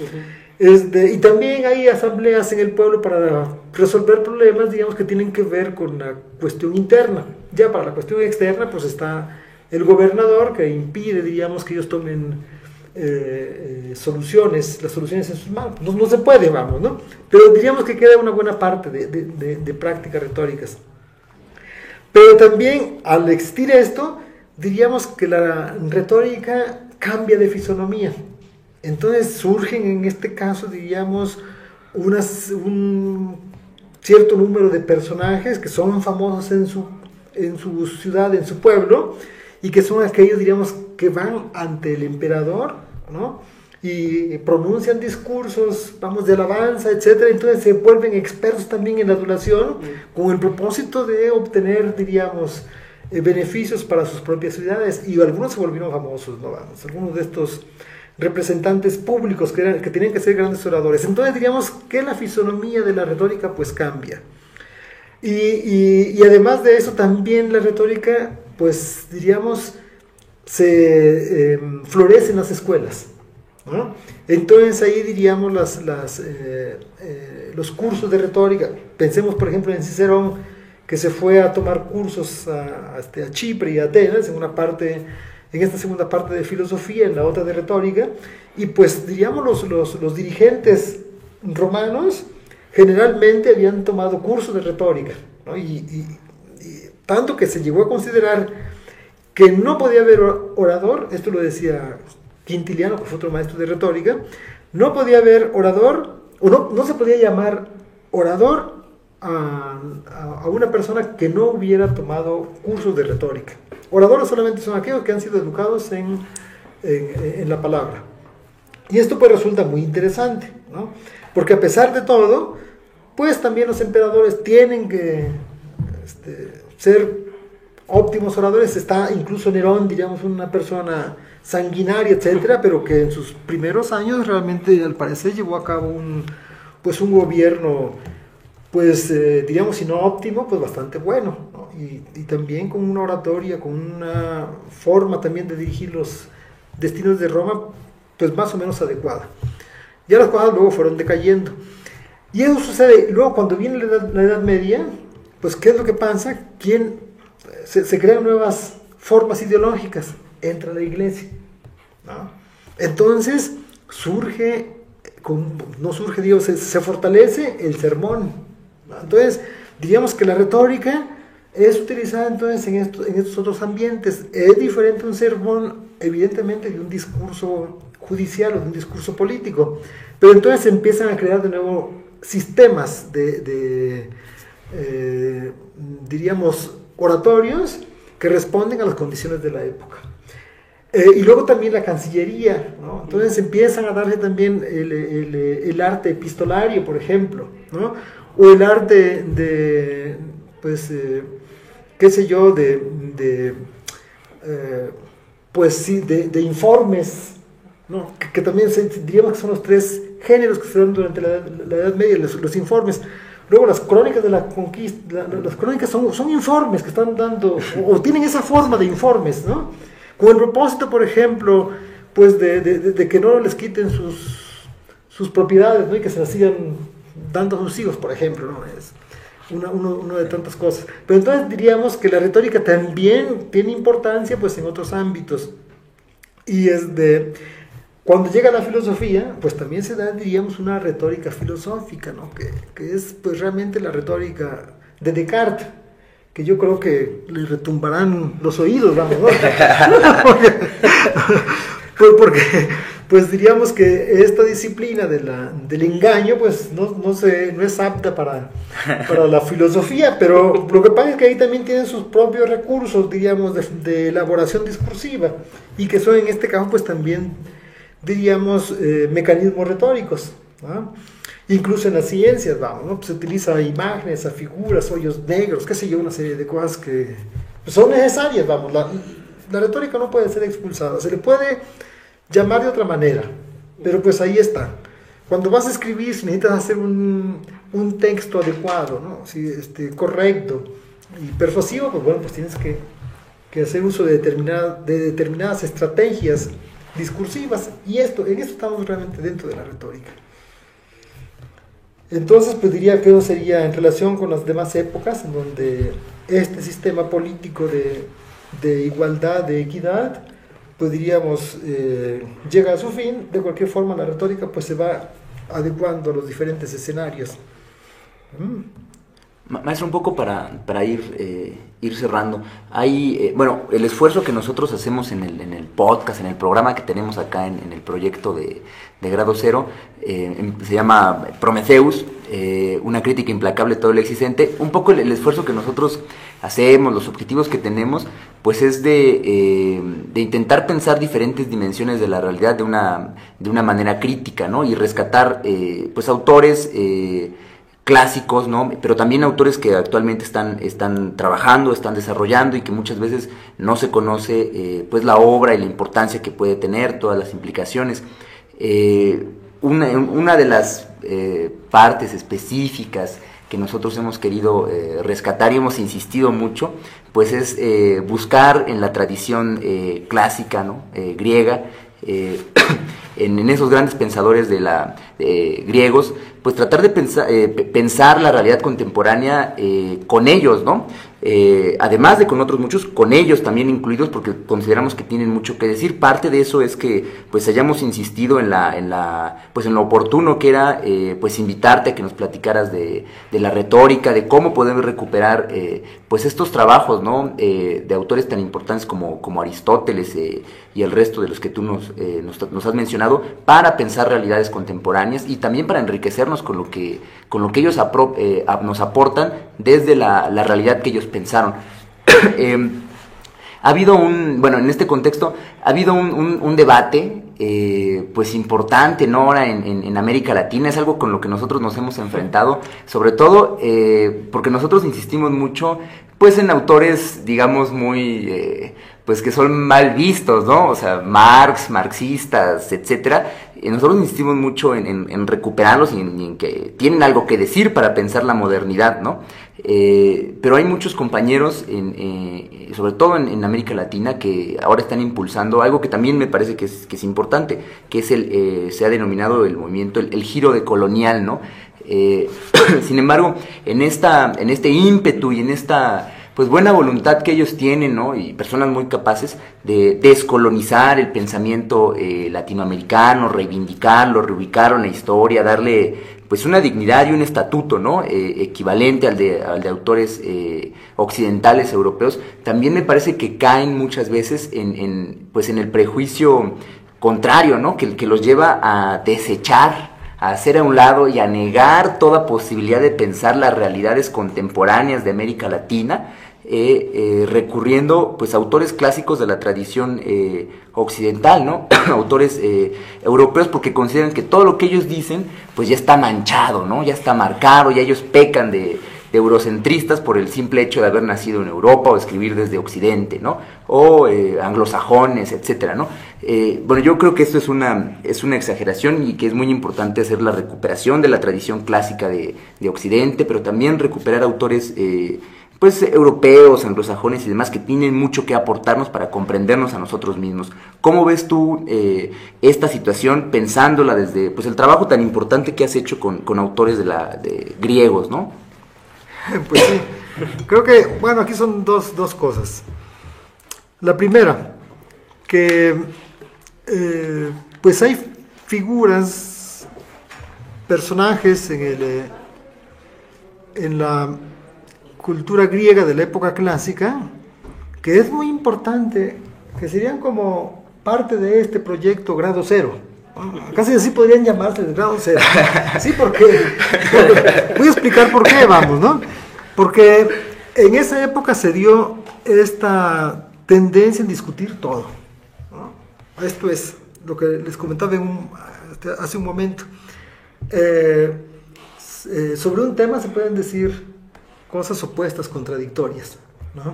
S5: Y también hay asambleas en el pueblo para resolver problemas, digamos, que tienen que ver con la cuestión interna. Ya para la cuestión externa, pues está el gobernador, que impide, diríamos, que ellos tomen las soluciones en sus manos. No se puede, vamos, ¿no? Pero diríamos que queda una buena parte de prácticas retóricas. Pero también, al existir esto, diríamos que la retórica cambia de fisonomía. Entonces surgen, en este caso, diríamos, un cierto número de personajes que son famosos en su ciudad, en su pueblo, y que son aquellos, diríamos, que van ante el emperador, ¿no?, y pronuncian discursos, vamos, de alabanza, etcétera. Entonces se vuelven expertos también en la adulación, con el propósito de obtener, diríamos, beneficios para sus propias ciudades, y algunos se volvieron famosos, ¿no? Vamos, algunos de estos representantes públicos que tenían que ser grandes oradores. Entonces diríamos que la fisonomía de la retórica pues cambia, y además de eso también la retórica, pues diríamos, se florece en las escuelas, ¿no? Entonces ahí diríamos los cursos de retórica. Pensemos, por ejemplo, en Cicerón, que se fue a tomar cursos a Chipre y a Atenas, en esta segunda parte de filosofía, en la otra de retórica, y pues diríamos los dirigentes romanos generalmente habían tomado cursos de retórica, ¿no? Y tanto que se llegó a considerar que no podía haber orador, esto lo decía Quintiliano, que fue otro maestro de retórica, no podía haber orador, o no se podía llamar orador a una persona que no hubiera tomado cursos de retórica. Oradores solamente son aquellos que han sido educados en la palabra. Y esto pues resulta muy interesante, ¿no? Porque a pesar de todo, pues también los emperadores tienen que ser óptimos oradores. Está incluso Nerón, diríamos, una persona sanguinaria, etcétera, pero que en sus primeros años realmente, al parecer, llevó a cabo un gobierno, pues diríamos, si no óptimo, pues bastante bueno, ¿no? Y también con una oratoria, con una forma también de dirigir los destinos de Roma, pues más o menos adecuada. Ya las cosas luego fueron decayendo. Y eso sucede, luego cuando viene la Edad Media, pues ¿qué es lo que pasa? Se crean nuevas formas ideológicas, entra la iglesia, ¿no? Entonces se fortalece el sermón, ¿no? Entonces diríamos que la retórica es utilizada entonces en estos otros ambientes. Es diferente un sermón, evidentemente, de un discurso judicial o de un discurso político, pero entonces se empiezan a crear de nuevo sistemas diríamos, oratorios que responden a las condiciones de la época. Y luego también la Cancillería, ¿no? Entonces empiezan a darle también el arte epistolario, por ejemplo, ¿no? O el arte de qué sé yo, de informes, ¿no? Que también diríamos que son los tres géneros que se dan durante la Edad Media, los informes. Luego las crónicas de la conquista, las crónicas son informes que están dando, o tienen esa forma de informes, ¿no? Con el propósito, por ejemplo, pues de que no les quiten sus propiedades, ¿no? Y que se las sigan dando a sus hijos, por ejemplo, ¿no? Es una de tantas cosas. Pero entonces diríamos que la retórica también tiene importancia, pues, en otros ámbitos. Y cuando llega la filosofía, pues también se da, diríamos, una retórica filosófica, ¿no? Que es, pues, realmente la retórica de Descartes, que yo creo que le retumbarán los oídos, vamos, ¿no? porque pues diríamos que esta disciplina del engaño, pues no es apta para la filosofía, pero lo que pasa es que ahí también tienen sus propios recursos, diríamos, de elaboración discursiva, y que son en este caso, pues también, diríamos, mecanismos retóricos, ¿no? Incluso en las ciencias, vamos, ¿no? Pues se utiliza imágenes, a figuras, hoyos negros, qué sé yo, una serie de cosas que son necesarias, vamos. La retórica no puede ser expulsada, se le puede llamar de otra manera, pero pues ahí está. Cuando vas a escribir, si necesitas hacer un texto adecuado, ¿no? Sí, correcto y persuasivo, pues bueno, pues tienes que hacer uso de determinadas estrategias discursivas, y en esto estamos realmente dentro de la retórica. Entonces, pues diría que eso sería en relación con las demás épocas, en donde este sistema político de igualdad, de equidad, pues diríamos, llega a su fin. De cualquier forma, la retórica pues se va adecuando a los diferentes escenarios.
S4: Maestro, un poco para ir cerrando, hay, el esfuerzo que nosotros hacemos en el podcast, en el programa que tenemos acá en el proyecto de Grado Cero, se llama Prometheus, una crítica implacable de todo lo existente. Un poco el esfuerzo que nosotros hacemos, los objetivos que tenemos, pues es de intentar pensar diferentes dimensiones de la realidad de una manera crítica, ¿no? Y rescatar pues autores clásicos, ¿no? Pero también autores que actualmente están trabajando, están desarrollando, y que muchas veces no se conoce pues la obra y la importancia que puede tener, todas las implicaciones. Una de las partes específicas que nosotros hemos querido rescatar y hemos insistido mucho, pues es buscar en la tradición clásica, ¿no? Griega, en esos grandes pensadores griegos, pues tratar de pensar la realidad contemporánea con ellos, ¿no? Además de con otros muchos, con ellos también incluidos, porque consideramos que tienen mucho que decir. Parte de eso es que pues hayamos insistido en lo oportuno que era pues invitarte a que nos platicaras de la retórica, de cómo podemos recuperar pues estos trabajos, ¿no? De autores tan importantes como Aristóteles y el resto de los que tú nos has mencionado, para pensar realidades contemporáneas y también para enriquecernos con lo que ellos nos aportan desde la realidad que ellos pensaron. Ha habido en este contexto, ha habido un debate pues importante, ¿no? Ahora en América Latina. Es algo con lo que nosotros nos hemos enfrentado, sobre todo porque nosotros insistimos mucho pues en autores, digamos, muy pues que son mal vistos, ¿no? O sea, marxistas, etcétera. Nosotros insistimos mucho en recuperarlos y en que tienen algo que decir para pensar la modernidad, ¿no? Pero hay muchos compañeros, sobre todo en América Latina, que ahora están impulsando algo que también me parece que es importante, que es se ha denominado el movimiento, el giro decolonial, ¿no? Sin embargo, en este ímpetu y en esta pues buena voluntad que ellos tienen, ¿no? Y personas muy capaces de descolonizar el pensamiento latinoamericano, reivindicarlo, reubicarlo en la historia, darle pues una dignidad y un estatuto, ¿no? Equivalente al de autores occidentales europeos. También me parece que caen muchas veces en el prejuicio contrario, ¿no? Que los lleva a desechar, a hacer a un lado y a negar toda posibilidad de pensar las realidades contemporáneas de América Latina, recurriendo pues a autores clásicos de la tradición occidental, ¿no? Autores europeos, porque consideran que todo lo que ellos dicen pues ya está manchado, ¿no? Ya está marcado, ya ellos pecan de eurocentristas por el simple hecho de haber nacido en Europa o escribir desde Occidente, ¿no? O anglosajones, etcétera, ¿no? Yo creo que esto es una exageración y que es muy importante hacer la recuperación de la tradición clásica de Occidente, pero también recuperar autores pues europeos, anglosajones y demás, que tienen mucho que aportarnos para comprendernos a nosotros mismos. ¿Cómo ves tú esta situación, pensándola desde pues el trabajo tan importante que has hecho con autores de griegos, ¿no?
S5: Pues sí, creo que, bueno, aquí son dos cosas. La primera, que pues hay figuras, personajes en la cultura griega de la época clásica, que es muy importante, que serían como parte de este proyecto Grado Cero. Casi así podrían llamarse el Grado Cero. Sí, porque voy a explicar por qué, vamos, ¿no? Porque en esa época se dio esta tendencia en discutir todo, ¿no? Esto es lo que les comentaba hace un momento. Sobre un tema se pueden decir cosas opuestas, contradictorias, ¿no?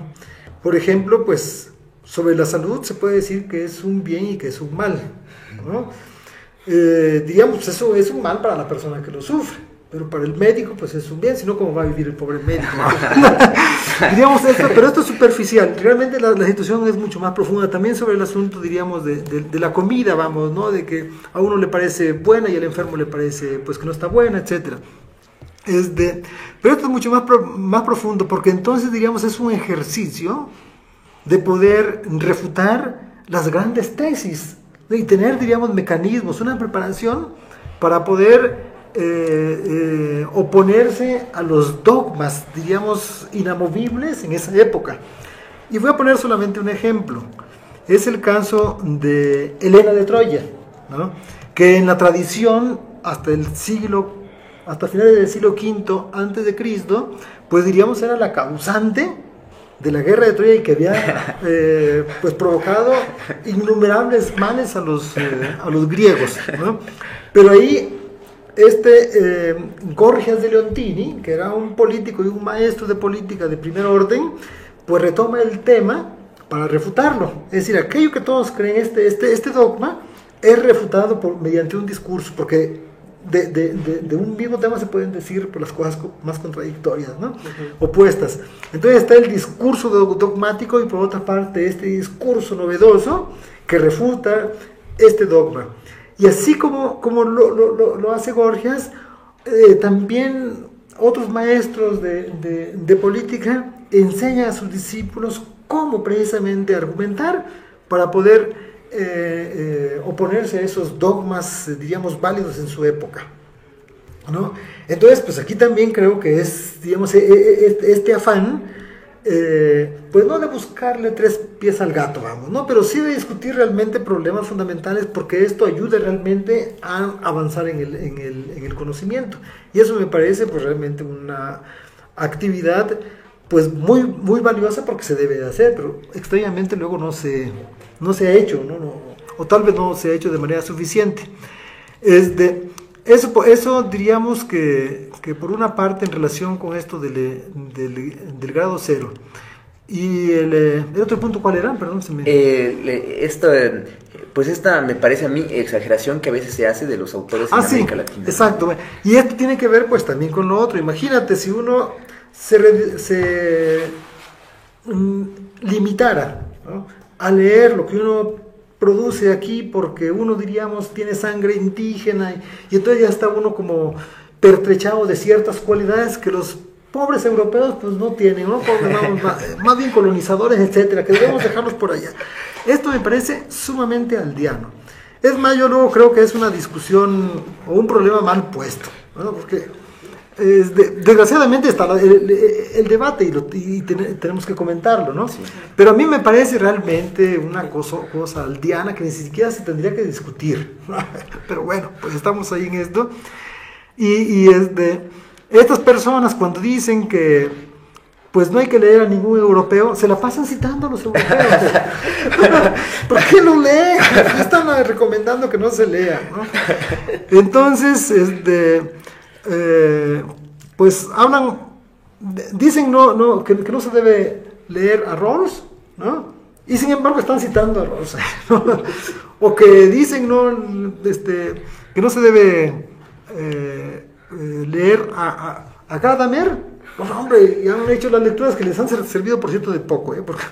S5: Por ejemplo, pues sobre la salud se puede decir que es un bien y que es un mal, ¿no? Digamos, eso es un mal para la persona que lo sufre, pero para el médico pues es un bien, si no, ¿cómo va a vivir el pobre médico? Digamos esto, pero esto es superficial. Realmente la situación es mucho más profunda. También sobre el asunto, diríamos, de la comida, vamos, ¿no? De que a uno le parece buena y al enfermo le parece pues que no está buena, etcétera. Pero esto es mucho más profundo, porque entonces, diríamos, es un ejercicio de poder refutar las grandes tesis y tener, diríamos, mecanismos, una preparación para poder oponerse a los dogmas, diríamos, inamovibles en esa época. Y voy a poner solamente un ejemplo. Es el caso de Helena de Troya, ¿no? Que en la tradición, hasta finales del siglo V antes de Cristo, pues diríamos era la causante de la guerra de Troya y que había pues provocado innumerables males a los griegos, ¿no? Pero ahí Gorgias de Leontini, que era un político y un maestro de política de primer orden, pues retoma el tema para refutarlo. Es decir, aquello que todos creen, este dogma, es refutado mediante un discurso, porque de un mismo tema se pueden decir por las cosas más contradictorias, ¿no? Opuestas. Entonces está el discurso dogmático y por otra parte este discurso novedoso que refuta este dogma. Y así como lo hace Gorgias, también otros maestros de política enseñan a sus discípulos cómo precisamente argumentar para poder oponerse a esos dogmas, diríamos, válidos en su época, ¿no? Entonces, pues aquí también creo que es, digamos, este afán, pues no de buscarle tres pies al gato, vamos, ¿no? Pero sí de discutir realmente problemas fundamentales, porque esto ayuda realmente a avanzar en el conocimiento. Y eso me parece pues realmente una actividad pues muy valiosa, porque se debe de hacer, pero extrañamente luego no se ha hecho, o tal vez no se ha hecho de manera suficiente. Eso diríamos que por una parte en relación con esto del grado cero. Y el otro punto, ¿cuál era? Perdón,
S4: pues esta me parece a mí exageración que a veces se hace de los autores en América Latina.
S5: Exacto. Y esto tiene que ver pues también con lo otro. Imagínate si uno se limitara, ¿no?, a leer lo que uno produce aquí, porque uno, diríamos, tiene sangre indígena y entonces ya está uno como pertrechado de ciertas cualidades que los pobres europeos pues no tienen, ¿no? Más bien colonizadores, etcétera, que debemos dejarlos por allá. Esto me parece sumamente aldeano. Es más, yo luego creo que es una discusión o un problema mal puesto, ¿no? Porque desgraciadamente está el debate y tenemos que comentarlo, ¿no? Sí. Pero a mí me parece realmente una cosa aldeana que ni siquiera se tendría que discutir. Pero bueno, pues estamos ahí en esto. Y estas personas, cuando dicen que pues no hay que leer a ningún europeo, se la pasan citando a los europeos. ¿Por qué no leen? Están recomendando que no se lea, ¿no? Entonces, pues hablan, dicen que no se debe leer a Rawls, ¿no? Y sin embargo están citando a Rawls, ¿no? O que dicen que no se debe leer a Gadamer. Pues hombre, ya han hecho las lecturas que les han servido, por cierto, de poco, porque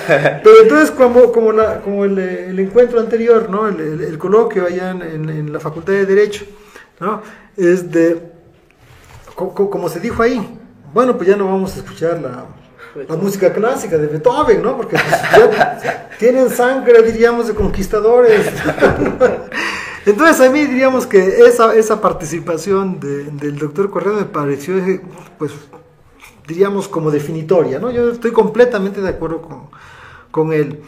S5: pero entonces como el encuentro anterior, ¿no? El coloquio allá en la Facultad de Derecho, ¿no? Como se dijo ahí, bueno, pues ya no vamos a escuchar la música clásica de Beethoven, ¿no? Porque pues, ya tienen sangre, diríamos, de conquistadores. Entonces a mí diríamos que esa participación del doctor Correa me pareció, pues, diríamos, como definitoria, ¿no? Yo estoy completamente de acuerdo con él.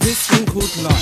S1: This wrinkled life